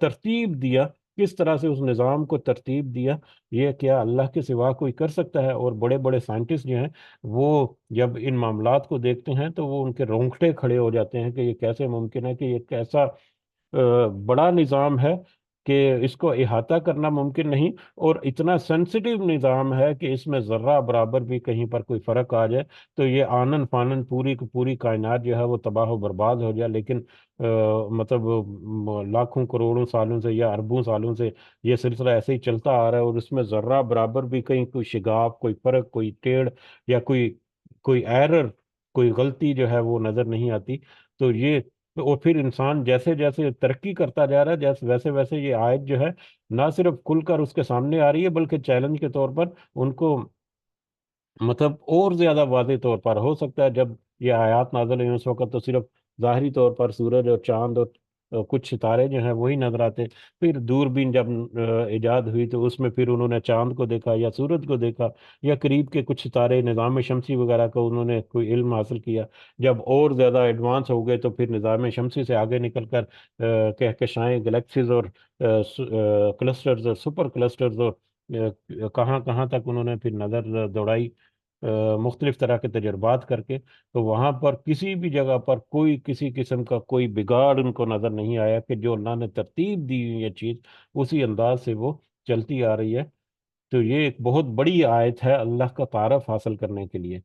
ترتیب دیا، کس طرح سے اس نظام کو ترتیب دیا، یہ کیا اللہ کے سوا کوئی کر سکتا ہے؟ اور بڑے بڑے سائنٹسٹ جو ہیں وہ جب ان معاملات کو دیکھتے ہیں تو وہ ان کے رونگٹے کھڑے ہو جاتے ہیں کہ یہ کیسے ممکن ہے کہ یہ کیسا بڑا نظام ہے کہ اس کو احاطہ کرنا ممکن نہیں، اور اتنا سینسیٹیو نظام ہے کہ اس میں ذرہ برابر بھی کہیں پر کوئی فرق آ جائے تو یہ آنن فانن پوری کی پوری کائنات جو ہے وہ تباہ و برباد ہو جائے۔ لیکن مطلب لاکھوں کروڑوں سالوں سے یا اربوں سالوں سے یہ سلسلہ ایسے ہی چلتا آ رہا ہے، اور اس میں ذرہ برابر بھی کہیں کوئی شگاف، کوئی فرق، کوئی ٹیڑھ یا کوئی ایرر، کوئی غلطی جو ہے وہ نظر نہیں آتی۔ تو یہ اور پھر انسان جیسے جیسے ترقی کرتا جا رہا ہے جیسے ویسے ویسے یہ آیت جو ہے نہ صرف کھل کر اس کے سامنے آ رہی ہے بلکہ چیلنج کے طور پر ان کو مطلب اور زیادہ واضح طور پر ہو سکتا ہے جب یہ آیات نازل ہوئی اس وقت تو صرف ظاہری طور پر سورج اور چاند اور کچھ ستارے جو ہیں وہی نظر آتے، پھر دوربین جب ایجاد ہوئی تو اس میں پھر انہوں نے چاند کو دیکھا یا سورج کو دیکھا یا قریب کے کچھ ستارے نظام شمسی وغیرہ کا انہوں نے کوئی علم حاصل کیا، جب اور زیادہ ایڈوانس ہو گئے تو پھر نظام شمسی سے آگے نکل کر کہکشائیں، گلیکسیز اور کلسٹرز اور سپر کلسٹرز اور کہاں کہاں تک انہوں نے پھر نظر دوڑائی مختلف طرح کے تجربات کر کے، تو وہاں پر کسی بھی جگہ پر کوئی کسی قسم کا کوئی بگاڑ ان کو نظر نہیں آیا کہ جو اللہ نے ترتیب دی ہوئی یہ چیز اسی انداز سے وہ چلتی آ رہی ہے۔ تو یہ ایک بہت بڑی آیت ہے اللہ کا تعارف حاصل کرنے کے لیے۔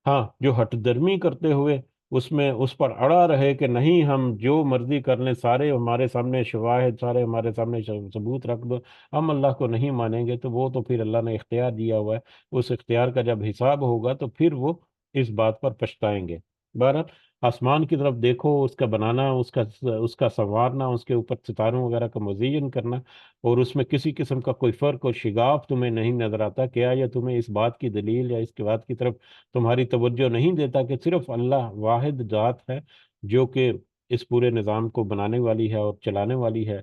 ہاں، جو ہٹ درمی کرتے ہوئے اس میں اس پر اڑا رہے کہ نہیں ہم جو مرضی کر لیں، سارے ہمارے سامنے شواہد، سارے ہمارے سامنے ثبوت رکھ دو، ہم اللہ کو نہیں مانیں گے، تو وہ تو پھر اللہ نے اختیار دیا ہوا ہے، اس اختیار کا جب حساب ہوگا تو پھر وہ اس بات پر پچھتائیں گے۔ بہرحال آسمان کی طرف دیکھو، اس کا بنانا، اس کا سنوارنا، اس کے اوپر ستاروں وغیرہ کا مزین کرنا، اور اس میں کسی قسم کا کوئی فرق اور شگاف تمہیں نہیں نظر آتا، کیا یا تمہیں اس بات کی دلیل یا اس کی بات کی طرف تمہاری توجہ نہیں دیتا کہ صرف اللہ واحد ذات ہے جو کہ اس پورے نظام کو بنانے والی ہے اور چلانے والی ہے۔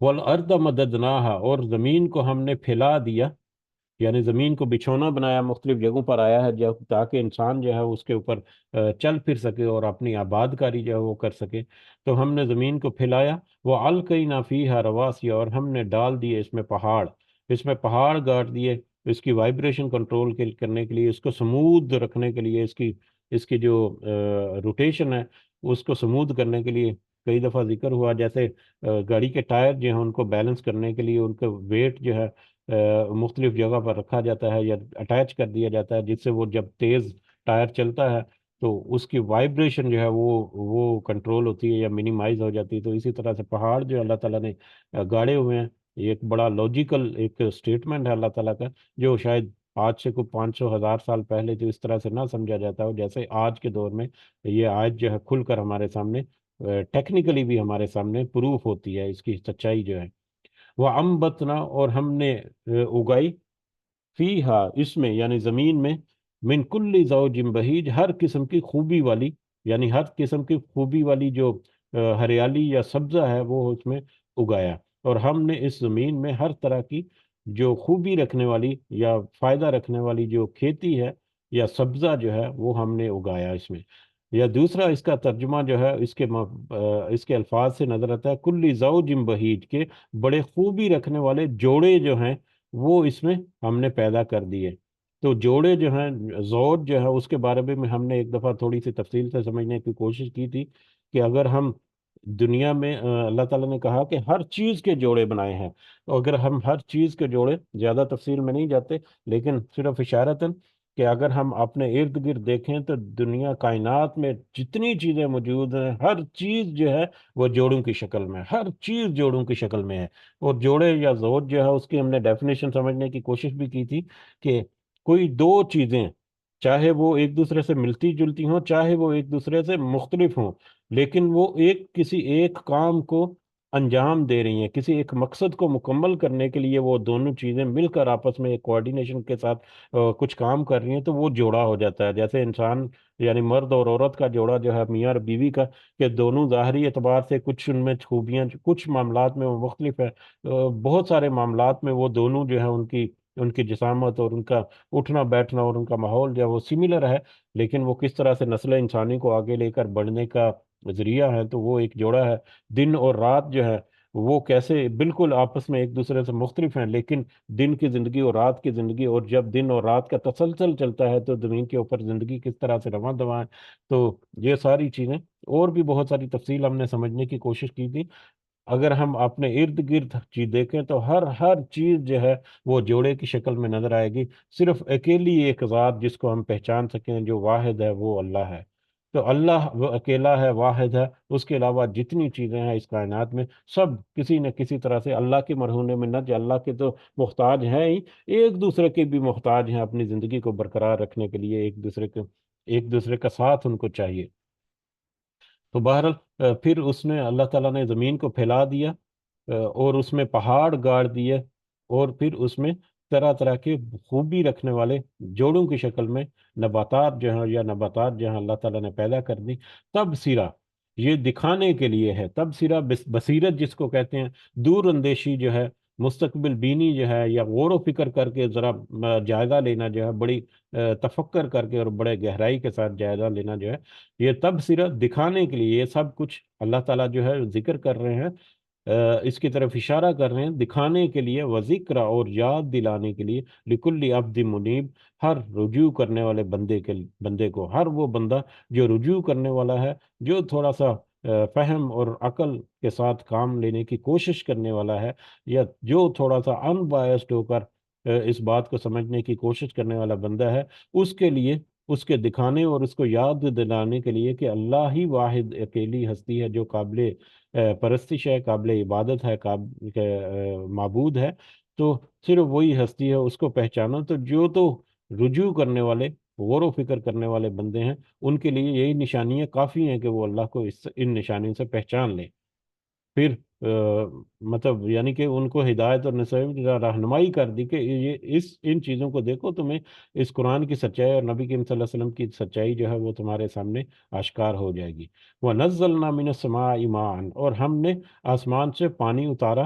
وَالْأَرْضَ مَدَدْنَاهَا، اور زمین کو ہم نے پھیلا دیا، یعنی زمین کو بچھونا بنایا، مختلف جگہوں پر آیا ہے تاکہ انسان جو ہے اس کے اوپر چل پھر سکے اور اپنی آباد کاری جو ہے وہ کر سکے۔ تو ہم نے زمین کو پھیلایا، وَأَلْقَيْنَا فِيهَا رَوَاسِيَ، اور ہم نے ڈال دیے اس میں پہاڑ، اس میں پہاڑ گاڑ دیے، اس کی وائبریشن کنٹرول کرنے کے لیے، اس کو سمودھ رکھنے کے لیے، اس کی جو روٹیشن ہے اس کو سمودھ کرنے کے لیے کئی دفعہ ذکر ہوا، جیسے گاڑی کے ٹائر جو ہیں ان کو بیلنس کرنے کے لیے ان کا ویٹ جو ہے مختلف جگہ پر رکھا جاتا ہے یا اٹیچ کر دیا جاتا ہے، جس سے وہ جب تیز ٹائر چلتا ہے تو اس کی وائبریشن جو ہے وہ کنٹرول ہوتی ہے یا منیمائز ہو جاتی ہے. تو اسی طرح سے پہاڑ جو اللہ تعالیٰ نے گاڑے ہوئے ہیں، یہ ایک بڑا لاجیکل ایک اسٹیٹمنٹ ہے اللہ تعالیٰ کا، جو شاید آج سے کوئی 500 1000 سال پہلے تو اس طرح سے نہ سمجھا جاتا ہو جیسے آج کے دور میں یہ آج جو ہے کھل کر ہمارے سامنے ٹیکنیکلی بھی ہمارے سامنے پروف ہوتی ہے اس کی سچائی جو ہے. وہ امبتنا، اور ہم نے اگائی، فیہا اس میں یعنی زمین میں، من کل زوج بہیج ہر قسم کی خوبی والی، یعنی ہر قسم کی خوبی والی جو ہریالی یا سبزہ ہے وہ اس میں اگایا. اور ہم نے اس زمین میں ہر طرح کی جو خوبی رکھنے والی یا فائدہ رکھنے والی جو کھیتی ہے یا سبزہ جو ہے وہ ہم نے اگایا اس میں. یا دوسرا اس کا ترجمہ جو ہے اس کے الفاظ سے نظر آتا ہے کلی زوج بہیج کے بڑے خوبی رکھنے والے جوڑے جو ہیں وہ اس میں ہم نے پیدا کر دیے. تو جوڑے جو ہیں، زوج جو ہے اس کے بارے میں ہم نے ایک دفعہ تھوڑی سی تفصیل سے سمجھنے کی کوشش کی تھی کہ اگر ہم دنیا میں اللہ تعالیٰ نے کہا کہ ہر چیز کے جوڑے بنائے ہیں، تو اگر ہم ہر چیز کے جوڑے، زیادہ تفصیل میں نہیں جاتے لیکن صرف اشارتاً، کہ اگر ہم اپنے ارد گرد دیکھیں تو دنیا کائنات میں جتنی چیزیں موجود ہیں ہر چیز جو ہے وہ جوڑوں کی شکل میں، ہر چیز جوڑوں کی شکل میں ہے. اور جوڑے یا زوج جو ہے اس کی ہم نے ڈیفینیشن سمجھنے کی کوشش بھی کی تھی کہ کوئی دو چیزیں چاہے وہ ایک دوسرے سے ملتی جلتی ہوں، چاہے وہ ایک دوسرے سے مختلف ہوں، لیکن وہ کسی ایک کام کو انجام دے رہی ہیں، کسی ایک مقصد کو مکمل کرنے کے لیے وہ دونوں چیزیں مل کر آپس میں ایک کوآرڈینیشن کے ساتھ کچھ کام کر رہی ہیں تو وہ جوڑا ہو جاتا ہے. جیسے انسان یعنی مرد اور عورت کا جوڑا جو ہے میاں اور بیوی کا، کہ دونوں ظاہری اعتبار سے کچھ ان میں خوبیاں، کچھ معاملات میں وہ مختلف ہے، بہت سارے معاملات میں وہ دونوں جو ہے ان کی جسامت اور ان کا اٹھنا بیٹھنا اور ان کا ماحول جو ہے وہ سملر ہے، لیکن وہ کس طرح سے نسل انسانی کو آگے لے کر بڑھنے کا ذریعہ ہے تو وہ ایک جوڑا ہے. دن اور رات جو ہے وہ کیسے بالکل آپس میں ایک دوسرے سے مختلف ہیں، لیکن دن کی زندگی اور رات کی زندگی، اور جب دن اور رات کا تسلسل چلتا ہے تو زمین کے اوپر زندگی کس طرح سے رواں دواں ہے. تو یہ ساری چیزیں اور بھی بہت ساری تفصیل ہم نے سمجھنے کی کوشش کی تھی. اگر ہم اپنے ارد گرد چیز دیکھیں تو ہر چیز جو ہے وہ جوڑے کی شکل میں نظر آئے گی. صرف اکیلی ایک ذات جس کو ہم پہچان سکیں جو واحد ہے وہ اللہ ہے. تو اللہ وہ اکیلا ہے، واحد ہے. اس کے علاوہ جتنی چیزیں ہیں اس کائنات میں سب کسی نہ کسی طرح سے اللہ کے مرہونے میں، نہ جو اللہ کے تو محتاج ہیں ہی، ایک دوسرے کے بھی محتاج ہیں اپنی زندگی کو برقرار رکھنے کے لیے. ایک دوسرے کا ساتھ ان کو چاہیے. تو بہرحال پھر اس نے اللہ تعالیٰ نے زمین کو پھیلا دیا، اور اس میں پہاڑ گاڑ دیے، اور پھر اس میں طرح طرح کے خوبی رکھنے والے جوڑوں کی شکل میں نباتات جو ہیں، یا نباتات جو ہیں اللہ تعالیٰ نے پیدا کر دی. تب سیرا یہ دکھانے کے لیے ہے، تب سیرا بصیرت جس کو کہتے ہیں، دور اندیشی جو ہے، مستقبل بینی جو ہے، یا غور و فکر کر کے ذرا جائزہ لینا جو ہے، بڑی تفکر کر کے اور بڑے گہرائی کے ساتھ جائزہ لینا جو ہے، یہ تب صرف دکھانے کے لیے. یہ سب کچھ اللہ تعالیٰ جو ہے ذکر کر رہے ہیں، اس کی طرف اشارہ کر رہے ہیں دکھانے کے لیے، و ذکر اور یاد دلانے کے لیے، لکل عبد منیب ہر رجوع کرنے والے بندے کو، ہر وہ بندہ جو رجوع کرنے والا ہے، جو تھوڑا سا فہم اور عقل کے ساتھ کام لینے کی کوشش کرنے والا ہے، یا جو تھوڑا سا ان بایسڈ ہو کر اس بات کو سمجھنے کی کوشش کرنے والا بندہ ہے، اس کے لیے، اس کے دکھانے اور اس کو یاد دلانے کے لیے کہ اللہ ہی واحد اکیلی ہستی ہے جو قابل پرستش ہے، قابل عبادت ہے، معبود ہے. تو صرف وہی ہستی ہے، اس کو پہچانو. تو جو تو رجوع کرنے والے، غور و فکر کرنے والے بندے ہیں، ان کے لیے یہی نشانیاں کافی ہیں کہ وہ اللہ کو ان نشانیوں سے پہچان لیں. پھر مطلب یعنی کہ ان کو ہدایت اور نصیحت رہنمائی کر دی کہ یہ ان چیزوں کو دیکھو، تمہیں اس قرآن کی سچائی اور نبی کریم صلی اللہ علیہ وسلم کی سچائی جو ہے وہ تمہارے سامنے آشکار ہو جائے گی. وَنَزَّلْنَا مِنَ السَّمَاءِ مَاءً اور ہم نے آسمان سے پانی اتارا،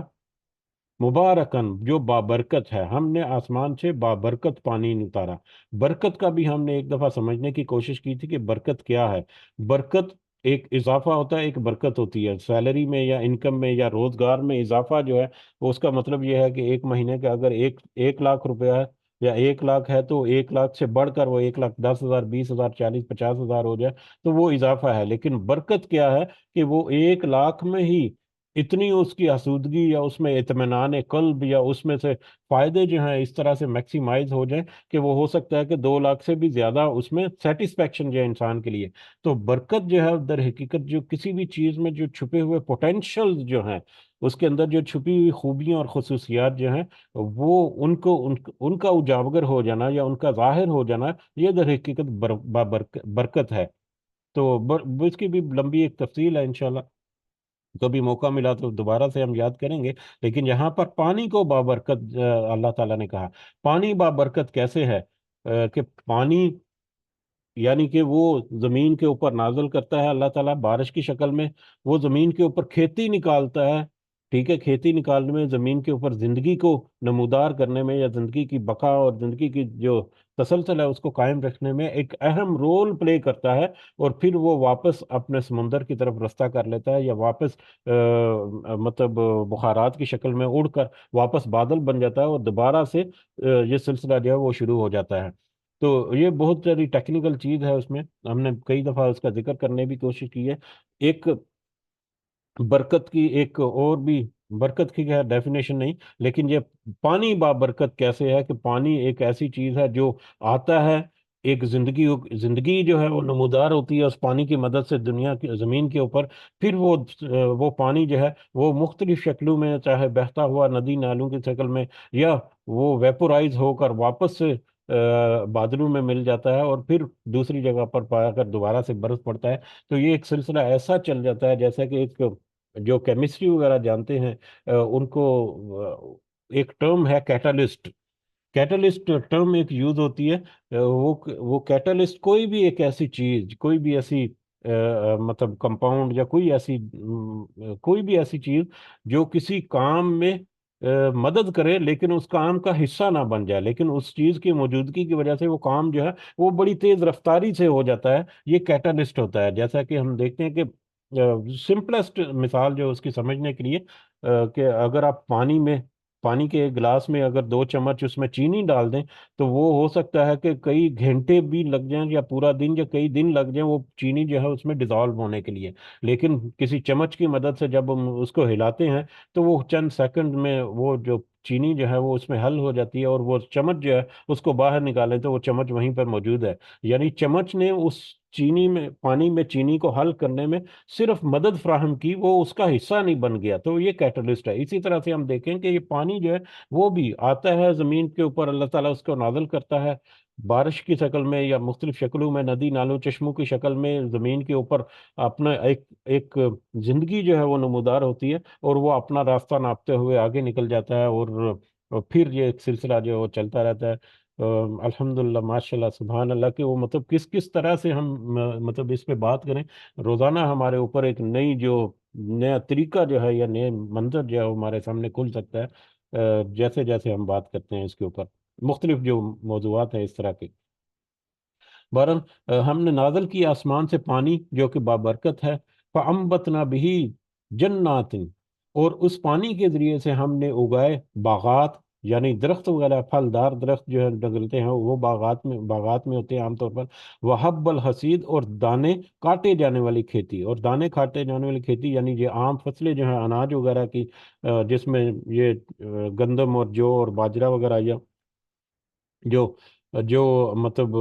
مبارکن جو بابرکت ہے. ہم نے آسمان سے بابرکت پانی اتارا. برکت کا بھی ہم نے ایک دفعہ سمجھنے کی کوشش کی تھی کہ برکت کیا ہے. برکت ایک اضافہ ہوتا ہے، ایک برکت ہوتی ہے. سیلری میں یا انکم میں یا روزگار میں اضافہ جو ہے اس کا مطلب یہ ہے کہ ایک مہینے کا اگر ایک لاکھ روپیہ ہے یا 1 لاکھ ہے تو 1 لاکھ سے بڑھ کر وہ 1,10,000 20,000 40 50,000 ہو جائے تو وہ اضافہ ہے. لیکن برکت کیا ہے کہ وہ 1 لاکھ میں ہی اتنی اس کی آسودگی یا اس میں اطمینان قلب یا اس میں سے فائدے جو ہیں اس طرح سے میکسیمائز ہو جائیں کہ وہ ہو سکتا ہے کہ 2 لاکھ سے بھی زیادہ اس میں سیٹسفیکشن جو ہے انسان کے لیے. تو برکت جو ہے در حقیقت جو کسی بھی چیز میں جو چھپے ہوئے پوٹینشل جو ہیں، اس کے اندر جو چھپی ہوئی خوبیاں اور خصوصیات جو ہیں، وہ ان کا اجاگر ہو جانا یا ان کا ظاہر ہو جانا، یہ در حقیقت برکت ہے. تو اس کی بھی لمبی ایک تفصیل ہے انشاءاللہ، کبھی موقع ملا تو دوبارہ سے ہم یاد کریں گے. لیکن یہاں پر پانی کو بابرکت اللہ تعالیٰ نے کہا. پانی بابرکت کیسے ہے؟ کہ پانی یعنی کہ وہ زمین کے اوپر نازل کرتا ہے اللہ تعالیٰ بارش کی شکل میں، وہ زمین کے اوپر کھیتی نکالتا ہے. ٹھیک ہے، کھیتی نکالنے میں، زمین کے اوپر زندگی کو نمودار کرنے میں، یا زندگی کی بقا اور زندگی کی جو تسلسل ہے اس کو قائم رکھنے میں ایک اہم رول پلے کرتا ہے. اور پھر وہ واپس اپنے سمندر کی طرف رستہ کر لیتا ہے، یا واپس مطلب بخارات کی شکل میں اڑ کر واپس بادل بن جاتا ہے، اور دوبارہ سے یہ سلسلہ جو ہے وہ شروع ہو جاتا ہے. تو یہ بہت ساری ٹیکنیکل چیز ہے، اس میں ہم نے کئی دفعہ اس کا ذکر کرنے کی کوشش کی ہے. ایک برکت کی ایک اور بھی، برکت کی کیا ڈیفینیشن نہیں، لیکن یہ پانی بابرکت کیسے ہے؟ کہ پانی ایک ایسی چیز ہے جو آتا ہے، ایک زندگی جو ہے وہ نمودار ہوتی ہے اس پانی کی مدد سے دنیا کی زمین کے اوپر. پھر وہ پانی جو ہے وہ مختلف شکلوں میں، چاہے بہتا ہوا ندی نالوں کی شکل میں، یا وہ ویپورائز ہو کر واپس سے بادلوں میں مل جاتا ہے، اور پھر دوسری جگہ پر پایا کر دوبارہ سے برف پڑتا ہے. تو یہ ایک سلسلہ ایسا چل جاتا ہے جیسا کہ ایک جو کیمسٹری وغیرہ جانتے ہیں ان کو ایک ٹرم ہے کیٹالسٹ. کیٹالسٹ ٹرم ایک یوز ہوتی ہے. وہ کیٹالسٹ کوئی بھی ایک ایسی چیز، کوئی بھی ایسی مطلب کمپاؤنڈ، یا کوئی بھی ایسی چیز جو کسی کام میں مدد کرے لیکن اس کام کا حصہ نہ بن جائے، لیکن اس چیز کی موجودگی کی وجہ سے وہ کام جو ہے وہ بڑی تیز رفتاری سے ہو جاتا ہے. یہ کیٹالسٹ ہوتا ہے. جیسا کہ ہم دیکھتے ہیں کہ سمپلسٹ مثال جو اس کی سمجھنے کے لیے، کہ اگر آپ پانی کے ایک گلاس میں اگر 2 چمچ اس میں چینی ڈال دیں، تو وہ ہو سکتا ہے کہ کئی گھنٹے بھی لگ جائیں، یا پورا دن، یا کئی دن لگ جائیں وہ چینی جو ہے اس میں ڈیزالو ہونے کے لیے. لیکن کسی چمچ کی مدد سے جب ہم اس کو ہلاتے ہیں تو وہ چند سیکنڈ میں وہ جو چینی جو ہے وہ اس میں حل ہو جاتی ہے، اور وہ چمچ جو ہے اس کو باہر نکالیں تو وہ چمچ وہیں پر موجود ہے. یعنی چمچ نے اس پانی میں چینی کو حل کرنے میں صرف مدد فراہم کی، وہ اس کا حصہ نہیں بن گیا. تو یہ کیٹالسٹ ہے. اسی طرح سے ہم دیکھیں کہ یہ پانی جو ہے وہ بھی آتا ہے زمین کے اوپر، اللہ تعالیٰ اس کو نازل کرتا ہے بارش کی شکل میں، یا مختلف شکلوں میں، ندی نالوں چشموں کی شکل میں زمین کے اوپر. اپنا ایک زندگی جو ہے وہ نمودار ہوتی ہے، اور وہ اپنا راستہ ناپتے ہوئے آگے نکل جاتا ہے، اور پھر یہ ایک سلسلہ جو ہے وہ چلتا رہتا ہے. الحمدللہ، ماشاء اللہ، سبحان اللہ، کہ وہ مطلب کس کس طرح سے ہم مطلب اس پہ بات کریں. روزانہ ہمارے اوپر ایک نیا طریقہ جو ہے، یا نئے منظر جو ہے وہ ہمارے سامنے کھل سکتا ہے جیسے جیسے ہم بات کرتے ہیں اس کے اوپر، مختلف جو موضوعات ہیں اس طرح کے. بہرحال ہم نے نازل کی آسمان سے پانی جو کہ بابرکت ہے. فَأَنبَتْنَا بِهِ جَنَّاتٍ، اور اس پانی کے ذریعے سے ہم نے اگائے باغات، یعنی درخت وغیرہ، پھلدار درخت جو ہے ڈگلتے ہیں وہ باغات میں ہوتے ہیں عام طور پر. وَحَبَّ الْحَصِيدِ، اور دانے کاٹے جانے والی کھیتی. اور دانے کاٹے جانے والی کھیتی یعنی یہ عام فصلیں جو ہیں اناج وغیرہ کی، جس میں یہ گندم اور جو اور باجرہ وغیرہ، یا جو جو مطلب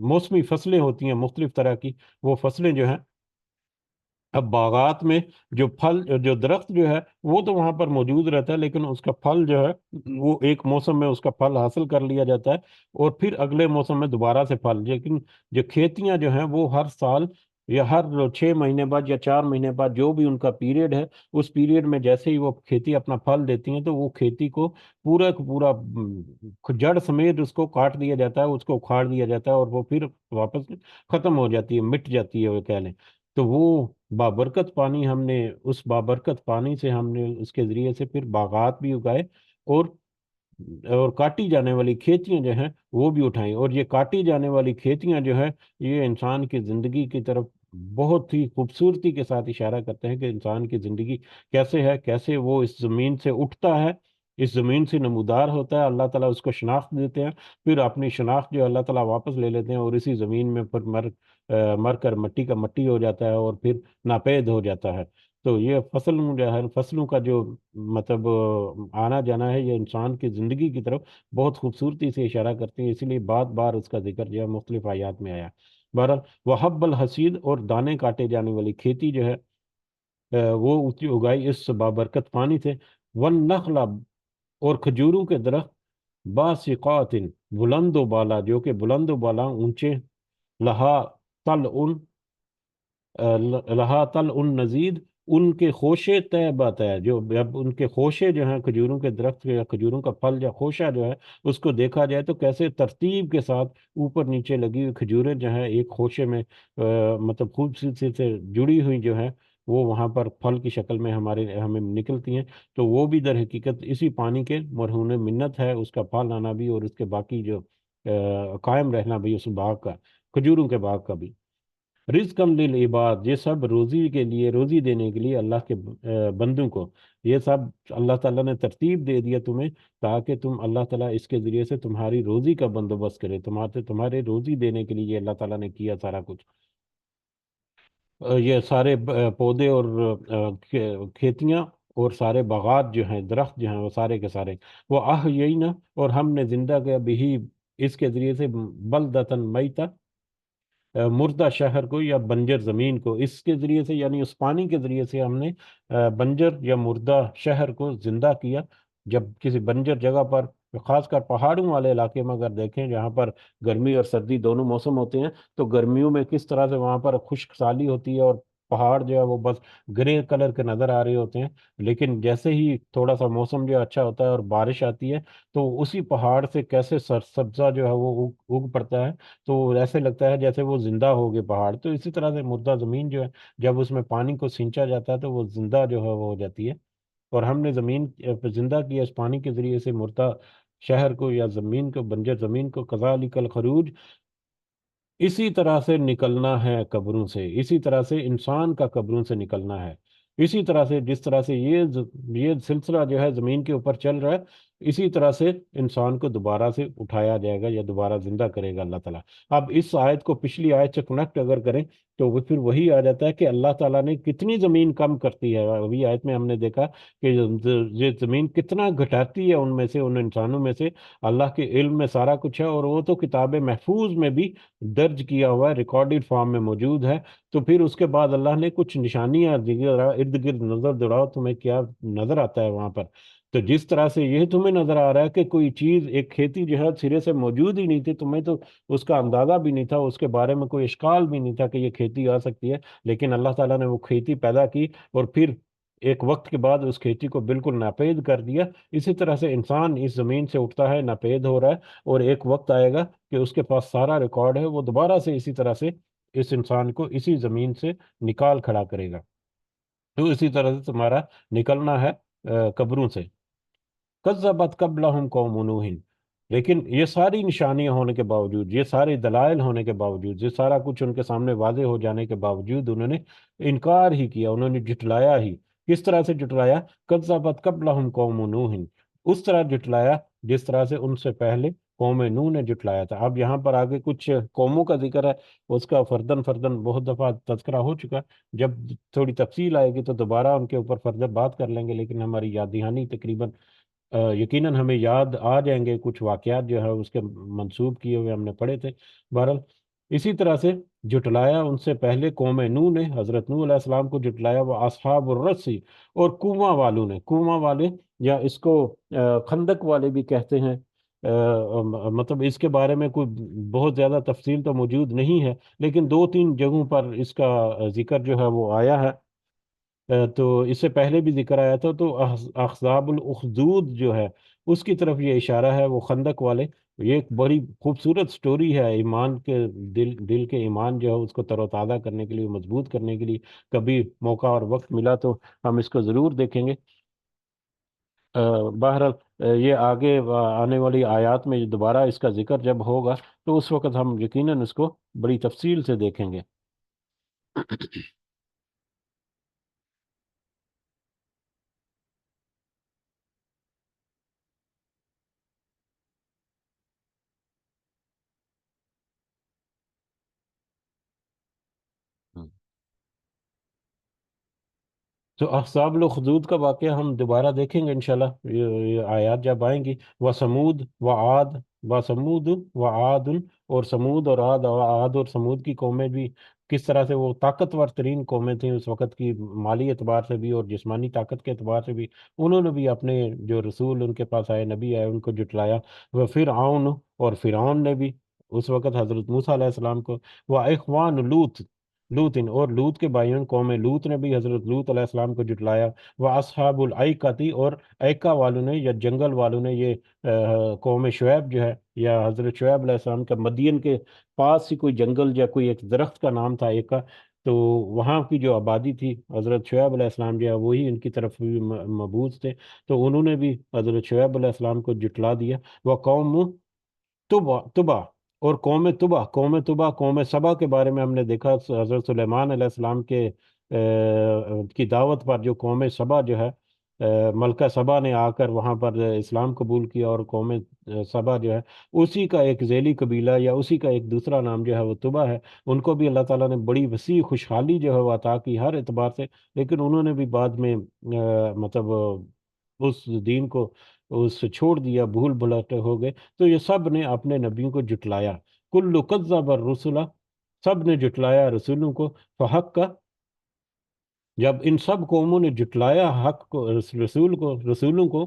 موسمی فصلیں ہوتی ہیں مختلف طرح کی، وہ فصلیں جو ہیں اب باغات میں، جو درخت جو ہے وہ تو وہاں پر موجود رہتا ہے، لیکن اس کا پھل جو ہے وہ ایک موسم میں اس کا پھل حاصل کر لیا جاتا ہے، اور پھر اگلے موسم میں دوبارہ سے پھل. لیکن جو کھیتیاں جو ہیں وہ ہر سال، یا ہر 6 مہینے بعد، یا 4 مہینے بعد، جو بھی ان کا پیریڈ ہے، اس پیریڈ میں جیسے ہی وہ کھیتی اپنا پھل دیتی ہیں تو وہ کھیتی کو پورا کا پورا جڑ سمیت اس کو کاٹ دیا جاتا ہے، اس کو اکھاڑ دیا جاتا ہے، اور وہ پھر واپس ختم ہو جاتی ہے، مٹ جاتی ہے وہ کہہ لیں. تو وہ بابرکت پانی، ہم نے اس بابرکت پانی سے ہم نے اس کے ذریعے سے پھر باغات بھی اگائے، اور کاٹی جانے والی کھیتیاں جو ہیں وہ بھی اٹھائیں. اور یہ کاٹی جانے والی کھیتیاں جو ہے یہ انسان کی زندگی کی طرف بہت ہی خوبصورتی کے ساتھ اشارہ کرتے ہیں، کہ انسان کی زندگی کیسے ہے، کیسے وہ اس زمین سے اٹھتا ہے، اس زمین سے نمودار ہوتا ہے. اللہ تعالیٰ اس کو شناخت دیتے ہیں، پھر اپنی شناخت جو اللہ تعالیٰ واپس لے لیتے ہیں، اور اسی زمین میں پھر مر کر مٹی کا مٹی ہو جاتا ہے، اور پھر ناپید ہو جاتا ہے. تو یہ فصل جو ہے، فصلوں کا جو مطلب آنا جانا ہے، یہ انسان کی زندگی کی طرف بہت خوبصورتی سے اشارہ کرتے ہیں، اسی لیے بار بار اس کا ذکر جو ہے مختلف آیات میں آیا۔ بہرحال وحب الحسید، اور دانے کاٹے جانے والی کھیتی جو ہے، وہ اگائی اس بابرکت پانی سے، والنخل، اور کھجوروں کے درخت، باسقات، بلند و بالا، جو کہ بلند و بالا اونچے، لہا تل ان، لہا تل ان نزید، ان کے خوشے طے بتہ، جو جب ان کے خوشے جو ہیں کھجوروں کے درخت کے، یا کھجوروں کا پھل یا خوشہ جو ہے، اس کو دیکھا جائے تو کیسے ترتیب کے ساتھ اوپر نیچے لگی ہوئی کھجوریں جو ہیں ایک خوشے میں مطلب خوبصورتی سے جڑی ہوئی جو ہے، وہ وہاں پر پھل کی شکل میں ہمیں نکلتی ہیں۔ تو وہ بھی در حقیقت اسی پانی کے مرہون منت ہے، اس کا پھل آنا بھی اور اس کے باقی جو قائم رہنا بھی اس باغ کا، کھجوروں کے باغ کا بھی۔ رزقم للعباد، یہ سب روزی کے لیے، روزی دینے کے لیے اللہ کے بندوں کو، یہ سب اللہ تعالیٰ نے ترتیب دے دیا تمہیں، تاکہ تم اللہ تعالیٰ اس کے ذریعے سے تمہاری روزی کا بندوبست کرے، تمہارے روزی دینے کے لیے یہ اللہ تعالیٰ نے کیا سارا کچھ۔ یہ سارے پودے اور کھیتیاں اور سارے باغات جو ہیں، درخت جو ہیں، وہ سارے کے سارے، وہ احیینا، اور ہم نے زندہ کیا بھی، اس کے ذریعے سے، بلدتن میتا، مردہ شہر کو یا بنجر زمین کو، اس کے ذریعے سے یعنی اس پانی کے ذریعے سے ہم نے بنجر یا مردہ شہر کو زندہ کیا۔ جب کسی بنجر جگہ پر، خاص کر پہاڑوں والے علاقے میں اگر دیکھیں جہاں پر گرمی اور سردی دونوں موسم ہوتے ہیں، تو گرمیوں میں کس طرح سے وہاں پر خشک سالی ہوتی ہے، اور پہاڑ جو ہے وہ بس گرے کلر کے نظر آ رہے ہوتے ہیں، لیکن جیسے ہی تھوڑا سا موسم جو اچھا ہوتا ہے اور بارش آتی ہے، تو اسی پہاڑ سے کیسے سرسبزہ جو ہے وہ اگ پڑتا ہے، تو ایسے لگتا ہے جیسے وہ زندہ ہو گئے پہاڑ۔ تو اسی طرح سے مردہ زمین جو ہے، جب اس میں پانی کو سینچا جاتا ہے تو وہ زندہ جو ہے وہ ہو جاتی ہے، اور ہم نے زمین پہ زندہ کیا اس پانی کے ذریعے سے مردہ شہر کو یا زمین کو، بنجر زمین کو، کذالک الخروج، اسی طرح سے نکلنا ہے قبروں سے، اسی طرح سے انسان کا قبروں سے نکلنا ہے، اسی طرح سے جس طرح سے یہ سلسلہ جو ہے زمین کے اوپر چل رہا ہے، اسی طرح سے انسان کو دوبارہ سے اٹھایا جائے گا یا دوبارہ زندہ کرے گا اللہ تعالیٰ۔ اب اس آیت کو پچھلی آیت سے کنیکٹ اگر کریں تو وہ پھر وہی آ جاتا ہے کہ اللہ تعالیٰ نے کتنی زمین کم کرتی ہے، ابھی آیت میں ہم نے دیکھا کہ یہ زمین کتنا گھٹاتی ہے ان میں سے، ان انسانوں میں سے، اللہ کے علم میں سارا کچھ ہے، اور وہ تو کتاب محفوظ میں بھی درج کیا ہوا ہے، ریکارڈڈ فارم میں موجود ہے۔ تو پھر اس کے بعد اللہ نے کچھ نشانیاں دی، ذرا ارد گرد نظر دوڑاؤ تمہیں کیا نظر آتا ہے وہاں پر۔ تو جس طرح سے یہ تمہیں نظر آ رہا ہے کہ کوئی چیز، ایک کھیتی جو ہے سرے سے موجود ہی نہیں تھی، تمہیں تو اس کا اندازہ بھی نہیں تھا، اس کے بارے میں کوئی اشکال بھی نہیں تھا کہ یہ کھیتی آ سکتی ہے، لیکن اللہ تعالیٰ نے وہ کھیتی پیدا کی، اور پھر ایک وقت کے بعد اس کھیتی کو بالکل ناپید کر دیا۔ اسی طرح سے انسان اس زمین سے اٹھتا ہے، ناپید ہو رہا ہے، اور ایک وقت آئے گا کہ اس کے پاس سارا ریکارڈ ہے، وہ دوبارہ سے اسی طرح سے اس انسان کو اسی زمین سے نکال کھڑا کرے گا۔ تو اسی طرح سے تمہارا نکلنا ہے قبروں سے۔ کذبت قبلہم قوم نوح، لیکن یہ ساری نشانیاں ہونے کے باوجود، یہ سارے دلائل ہونے کے باوجود، یہ سارا کچھ ان کے سامنے واضح ہو جانے کے باوجود، انہوں نے انکار ہی کیا، انہوں نے جھٹلایا ہی۔ کس طرح سے جھٹلایا؟ کذبت قبلہم قوم نوح، اس طرح جھٹلایا جس طرح سے ان سے پہلے قوم نوح نے جھٹلایا تھا۔ اب یہاں پر آگے کچھ قوموں کا ذکر ہے، اس کا فردن فردن بہت دفعہ تذکرہ ہو چکا، جب تھوڑی تفصیل آئے گی تو دوبارہ ان کے اوپر فردر بات کر لیں گے، لیکن ہماری یاد دہانی تقریباً یقیناً ہمیں یاد آ جائیں گے کچھ واقعات جو ہے اس کے منسوب کیے ہوئے ہم نے پڑھے تھے۔ بہرحال اسی طرح سے جھٹلایا ان سے پہلے قوم نوح نے، حضرت نوح علیہ السلام کو جھٹلایا، وہ اصحاب الرسی، اور کنواں والوں نے، کنواں والے یا اس کو خندق والے بھی کہتے ہیں، مطلب اس کے بارے میں کوئی بہت زیادہ تفصیل تو موجود نہیں ہے، لیکن دو تین جگہوں پر اس کا ذکر جو ہے وہ آیا ہے۔ تو اس سے پہلے بھی ذکر آیا تھا، تو احزاب الاخدود جو ہے اس کی طرف یہ اشارہ ہے، وہ خندق والے۔ یہ ایک بڑی خوبصورت سٹوری ہے ایمان کے، دل کے ایمان جو ہے اس کو تر و تازہ کرنے کے لیے، مضبوط کرنے کے لیے، کبھی موقع اور وقت ملا تو ہم اس کو ضرور دیکھیں گے۔ بہرحال یہ آگے آنے والی آیات میں دوبارہ اس کا ذکر جب ہوگا تو اس وقت ہم یقیناً اس کو بڑی تفصیل سے دیکھیں گے۔ تو احزاب الخدود کا واقعہ ہم دوبارہ دیکھیں گے انشاءاللہ، یہ آیات جب آئیں گی، و سمود و عاد، و سمود و عاد، اور سمود اور عاد اور سمود کی قومیں بھی کس طرح سے وہ طاقتور ترین قومیں تھیں اس وقت کی، مالی اعتبار سے بھی اور جسمانی طاقت کے اعتبار سے بھی، انہوں نے بھی اپنے جو رسول ان کے پاس آئے، نبی آئے، ان کو جٹلایا۔ وہ فرعون، اور فرعون نے بھی اس وقت حضرت موسیٰ علیہ السلام کو، وہ اخوان لوط، لوط اور لوط کے بھائیوں قوم لوط نے بھی حضرت لوط علیہ السلام کو جٹلایا۔ وہ اصحاب الایکتی، اور ایکا والوں نے یا جنگل والوں نے، یہ قوم شعیب جو ہے، یا حضرت شعیب علیہ السلام کا مدین کے پاس ہی کوئی جنگل یا کوئی ایک درخت کا نام تھا ایکا، تو وہاں کی جو آبادی تھی، حضرت شعیب علیہ السلام جو ہے وہی ان کی طرف بھی مبعوث تھے، تو انہوں نے بھی حضرت شعیب علیہ السلام کو جٹلا دیا۔ وہ قوم تبا، اور قوم تبا قوم سبا کے بارے میں ہم نے دیکھا، حضرت سلیمان علیہ السلام کے کی دعوت پر جو قوم سبا جو ہے، ملکہ سبا نے آ کر وہاں پر اسلام قبول کیا، اور قوم سبا جو ہے اسی کا ایک ذیلی قبیلہ یا اسی کا ایک دوسرا نام جو ہے وہ تبا ہے، ان کو بھی اللہ تعالیٰ نے بڑی وسیع خوشحالی جو ہے وہ عطا کی ہر اعتبار سے، لیکن انہوں نے بھی بعد میں مطلب اس دین کو اس سے چھوڑ دیا، بھول بھلاتے ہو گئے، تو یہ سب نے اپنے نبیوں کو جٹلایا۔ کل کذب الرسل، سب نے جٹلایا رسولوں کو، فحق کا، جب ان سب قوموں نے جٹلایا حق کو، رسولوں کو،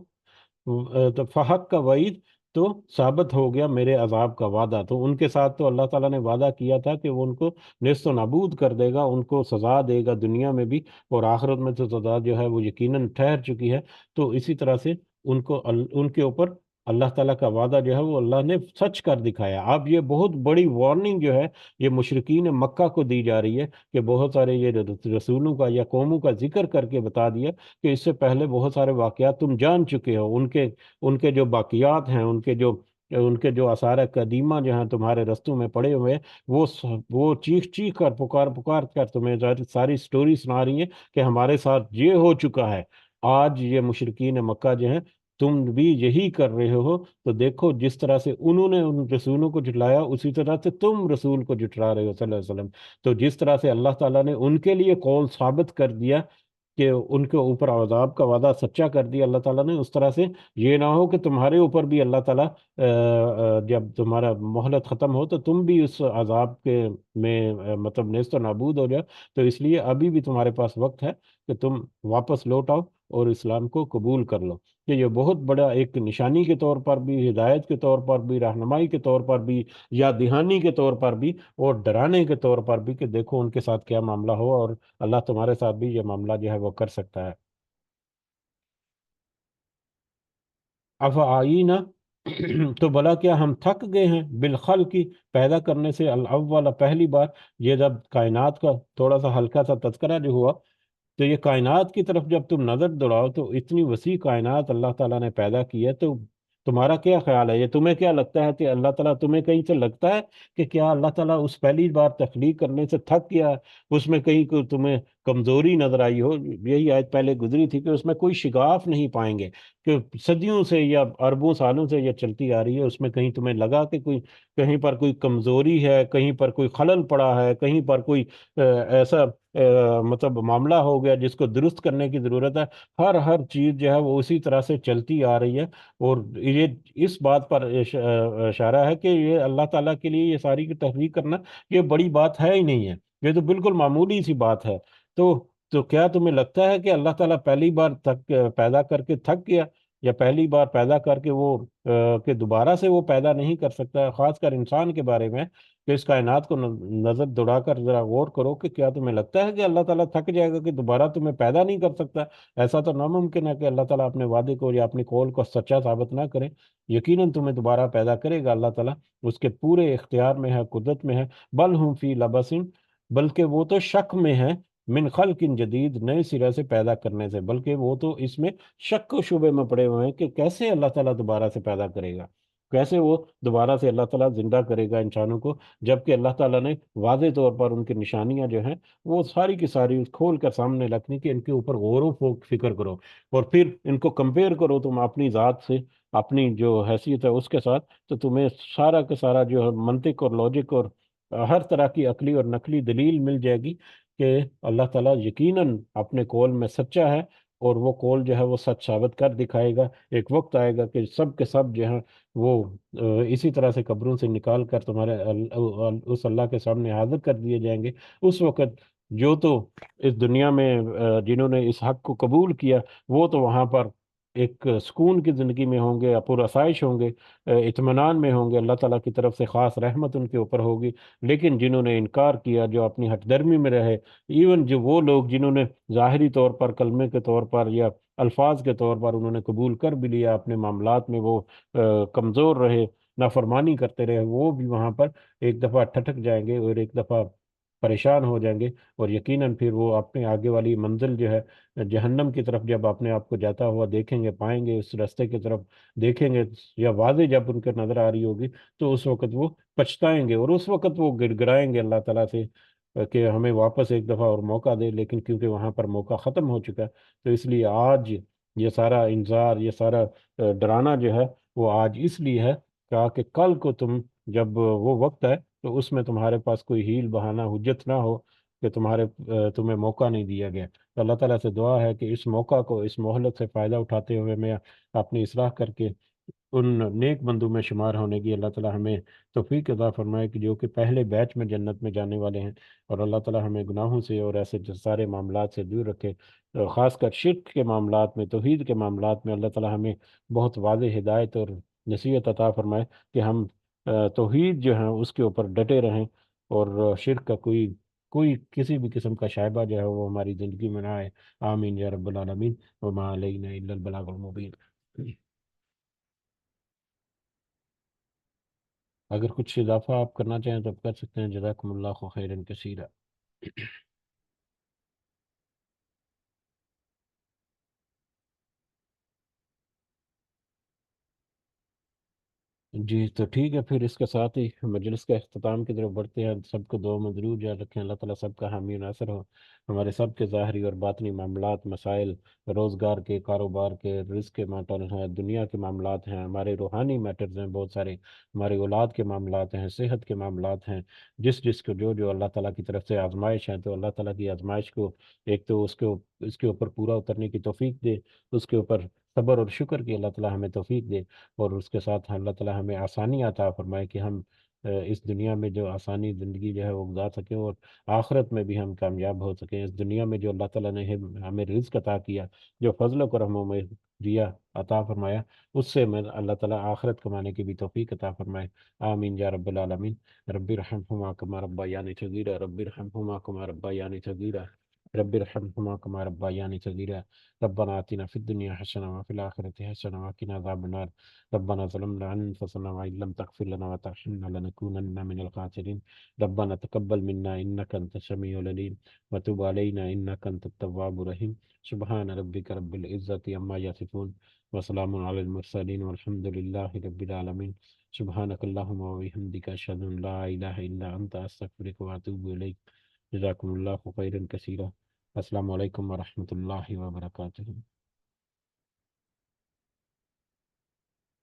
تو فحق کا وعید، تو ثابت ہو گیا میرے عذاب کا وعدہ، تو ان کے ساتھ تو اللہ تعالیٰ نے وعدہ کیا تھا کہ وہ ان کو نیست و نابود کر دے گا، ان کو سزا دے گا دنیا میں بھی، اور آخرت میں تو سزا جو ہے وہ یقیناً ٹھہر چکی ہے، تو اسی طرح سے ان کے اوپر اللہ تعالیٰ کا وعدہ جو ہے وہ اللہ نے سچ کر دکھایا۔ اب یہ بہت بڑی وارننگ جو ہے یہ مشرکین مکہ کو دی جا رہی ہے، کہ بہت سارے یہ رسولوں کا یا قوموں کا ذکر کر کے بتا دیا کہ اس سے پہلے بہت سارے واقعات تم جان چکے ہو، ان کے جو باقیات ہیں، ان کے جو آثار قدیمہ جو ہیں تمہارے رستوں میں پڑے ہوئے ہیں، وہ چیخ چیخ کر، پکار پکار کر تمہیں ساری سٹوری سنا رہی ہیں کہ ہمارے ساتھ یہ ہو چکا ہے۔ آج یہ مشرکین مکہ جو ہیں، تم بھی یہی کر رہے ہو، تو دیکھو جس طرح سے انہوں نے ان رسولوں کو جھٹلایا، اسی طرح سے تم رسول کو جھٹلا رہے ہو صلی اللہ علیہ وسلم، تو جس طرح سے اللہ تعالیٰ نے ان کے لیے قول ثابت کر دیا کہ ان کے اوپر عذاب کا وعدہ سچا کر دیا اللہ تعالیٰ نے، اس طرح سے یہ نہ ہو کہ تمہارے اوپر بھی اللہ تعالیٰ جب تمہارا مہلت ختم ہو تو تم بھی اس عذاب کے میں مطلب نیست و نابود ہو جاؤ، تو اس لیے ابھی بھی تمہارے پاس وقت ہے کہ تم واپس لوٹ آؤ اور اسلام کو قبول کر لو، کہ یہ بہت بڑا ایک نشانی کے طور پر بھی، ہدایت کے طور پر بھی، رہنمائی کے طور پر بھی، یا دہانی کے طور پر بھی، اور ڈرانے کے طور پر بھی، کہ دیکھو ان کے ساتھ کیا معاملہ ہو، اور اللہ تمہارے ساتھ بھی یہ معاملہ جو ہے وہ کر سکتا ہے۔ اف آئینہ تو بلا کیا ہم تھک گئے ہیں، بالخلق کی، پیدا کرنے سے، الاول پہلی بار، یہ جب کائنات کا تھوڑا سا ہلکا سا تذکرہ جو ہوا، تو یہ کائنات کی طرف جب تم نظر دوڑاؤ تو اتنی وسیع کائنات اللہ تعالیٰ نے پیدا کی ہے، تو تمہارا کیا خیال ہے، یہ تمہیں کیا لگتا ہے کہ اللہ تعالیٰ، تمہیں کہیں سے لگتا ہے کہ کیا اللہ تعالیٰ اس پہلی بار تخلیق کرنے سے تھک گیا، اس میں کہیں کو تمہیں کمزوری نظر آئی ہو؟ یہی آیت پہلے گزری تھی کہ اس میں کوئی شگاف نہیں پائیں گے، کہ صدیوں سے یا اربوں سالوں سے یہ چلتی آ رہی ہے، اس میں کہیں تمہیں لگا کہ کہیں پر کوئی کمزوری ہے، کہیں پر کوئی خلل پڑا ہے، کہیں پر کوئی ایسا مطلب معاملہ ہو گیا جس کو درست کرنے کی ضرورت ہے؟ ہر چیز جو ہے وہ اسی طرح سے چلتی آ رہی ہے، اور یہ اس بات پر اشارہ ہے کہ یہ اللہ تعالیٰ کے لیے یہ ساری کی تحقیق کرنا یہ بڑی بات ہے ہی نہیں ہے، یہ تو بالکل معمولی سی بات ہے، تو کیا تمہیں لگتا ہے کہ اللہ تعالیٰ پہلی بار پیدا کر کے تھک گیا، یا پہلی بار پیدا کر کے وہ کہ دوبارہ سے وہ پیدا نہیں کر سکتا ہے؟ خاص کر انسان کے بارے میں، کہ اس کائنات کو نظر دوڑا کر ذرا غور کرو کہ کیا تمہیں لگتا ہے کہ اللہ تعالیٰ تھک جائے گا کہ دوبارہ تمہیں پیدا نہیں کر سکتا؟ ایسا تو ناممکن ہے کہ اللہ تعالیٰ اپنے وعدے کو یا اپنی قول کو سچا ثابت نہ کرے، یقیناً تمہیں دوبارہ پیدا کرے گا اللہ تعالیٰ، اس کے پورے اختیار میں ہے، قدرت میں ہے۔ بل ہم فی لبسن، بلکہ وہ تو شک میں ہے، من خلق جدید، نئے سرے سے پیدا کرنے سے، بلکہ وہ تو اس میں شک و شبے میں پڑے ہوئے ہیں کہ کیسے اللہ تعالیٰ دوبارہ سے پیدا کرے گا، کیسے وہ دوبارہ سے اللہ تعالیٰ زندہ کرے گا انسانوں کو، جبکہ اللہ تعالیٰ نے واضح طور پر ان کی نشانیاں جو ہیں وہ ساری کی ساری کھول کر سامنے رکھنی، کہ ان کے اوپر غور و فکر کرو، اور پھر ان کو کمپیئر کرو تم اپنی ذات سے، اپنی جو حیثیت ہے اس کے ساتھ، تو تمہیں سارا کا سارا جو ہے منطق اور لاجک اور ہر طرح کی عقلی اور نقلی دلیل مل جائے گی کہ اللہ تعالیٰ یقیناً اپنے قول میں سچا ہے، اور وہ قول جو ہے وہ سچ ثابت کر دکھائے گا۔ ایک وقت آئے گا کہ سب کے سب جو ہے وہ اسی طرح سے قبروں سے نکال کر تمہارے اس اللہ کے سامنے حاضر کر دیے جائیں گے۔ اس وقت جو تو اس دنیا میں جنہوں نے اس حق کو قبول کیا، وہ تو وہاں پر ایک سکون کی زندگی میں ہوں گے، پر آسائش ہوں گے، اطمینان میں ہوں گے، اللہ تعالیٰ کی طرف سے خاص رحمت ان کے اوپر ہوگی۔ لیکن جنہوں نے انکار کیا، جو اپنی ہٹ درمی میں رہے، ایون جو وہ لوگ جنہوں نے ظاہری طور پر کلمے کے طور پر یا الفاظ کے طور پر انہوں نے قبول کر بھی لیا، اپنے معاملات میں وہ کمزور رہے، نافرمانی کرتے رہے، وہ بھی وہاں پر ایک دفعہ ٹھٹک جائیں گے اور ایک دفعہ پریشان ہو جائیں گے، اور یقیناً پھر وہ اپنے آگے والی منزل جو ہے جہنم کی طرف جب اپنے آپ کو جاتا ہوا دیکھیں گے، پائیں گے، اس راستے کی طرف دیکھیں گے، یا واضح جب ان کے نظر آ رہی ہوگی، تو اس وقت وہ پچھتائیں گے، اور اس وقت وہ گڑ گڑائیں گے اللہ تعالیٰ سے کہ ہمیں واپس ایک دفعہ اور موقع دے، لیکن کیونکہ وہاں پر موقع ختم ہو چکا ہے، تو اس لیے آج یہ سارا انذار، یہ سارا ڈرانا جو ہے وہ آج اس لیے ہے کہ کل کو تم جب وہ وقت ہے تو اس میں تمہارے پاس کوئی ہیل بہانہ حجت نہ ہو کہ تمہیں موقع نہیں دیا گیا۔ تو اللہ تعالیٰ سے دعا ہے کہ اس موقع کو، اس مہلت سے فائدہ اٹھاتے ہوئے میں اپنی اصلاح کر کے ان نیک بندوں میں شمار ہونے کی اللہ تعالیٰ ہمیں توفیق عطا فرمائے کہ جو کہ پہلے بیچ میں جنت میں جانے والے ہیں، اور اللہ تعالیٰ ہمیں گناہوں سے اور ایسے جو سارے معاملات سے دور رکھے، خاص کر شرک کے معاملات میں، توحید کے معاملات میں اللہ تعالیٰ ہمیں بہت واضح ہدایت اور نصیحت عطا فرمائے کہ ہم توحید جو ہے اس کے اوپر ڈٹے رہیں، اور شرک کا کوئی کسی بھی قسم کا شائبہ جو ہے وہ ہماری زندگی میں نہ آئے۔ آمین یا رب العالمین، وما علینا الا البلاغ المبین۔ اگر کچھ اضافہ آپ کرنا چاہیں تو آپ کر سکتے ہیں، جزاکم اللہ خیرا کثیرا۔ جی تو ٹھیک ہے، پھر اس کے ساتھ ہی مجلس کے اختتام کی طرف بڑھتے ہیں۔ سب کو دعا میں ضرور یاد رکھیں، اللہ تعالیٰ سب کا حامی و ناصر ہو، ہمارے سب کے ظاہری اور باطنی معاملات، مسائل، روزگار کے، کاروبار کے، رزق کے میٹر ہیں، دنیا کے معاملات ہیں، ہمارے روحانی میٹرز ہیں بہت سارے، ہمارے اولاد کے معاملات ہیں، صحت کے معاملات ہیں، جس کو جو اللہ تعالیٰ کی طرف سے آزمائش ہے، تو اللہ تعالیٰ کی آزمائش کو ایک تو اس کے اوپر پورا اترنے کی توفیق دے، اس کے اوپر صبر اور شکر کی اللہ تعالیٰ ہمیں توفیق دے، اور اس کے ساتھ اللہ تعالیٰ ہمیں آسانی عطا فرمائے کہ ہم اس دنیا میں جو آسانی زندگی جو ہے وہ گزار سکیں، اور آخرت میں بھی ہم کامیاب ہو سکیں۔ اس دنیا میں جو اللہ تعالیٰ نے ہمیں رزق عطا کیا، جو فضل و کرم میں دیا، عطا فرمایا، اس سے میں اللہ تعالیٰ آخرت کمانے کی بھی توفیق عطا فرمائے۔ آمین یا رب العالمین۔ رب ارحمہما کما ربیانی صغیرا، رب ارحمہما کما ربیانی صغیرا، رب ارحمهما كما ربياني صغيرا، ربنا آتنا في الدنيا حسنة وفي الآخرة حسنة وقنا عذاب النار، ربنا ظلمنا أنفسنا وإن لم تغفر لنا وترحمنا لنكونن من الخاسرين، ربنا تقبل منا إنك أنت السميع العليم وتب علينا إنك أنت التواب الرحيم، سبحان ربك رب العزة عما يصفون وسلام على المرسلين والحمد لله رب العالمين، سبحانك اللهم وبحمدك أشهد أن لا إله إلا أنت أستغفرك وأتوب إليك، جزاكم الله خيرا كثيرا۔ السلام علیکم ورحمۃ اللہ وبرکاتہ۔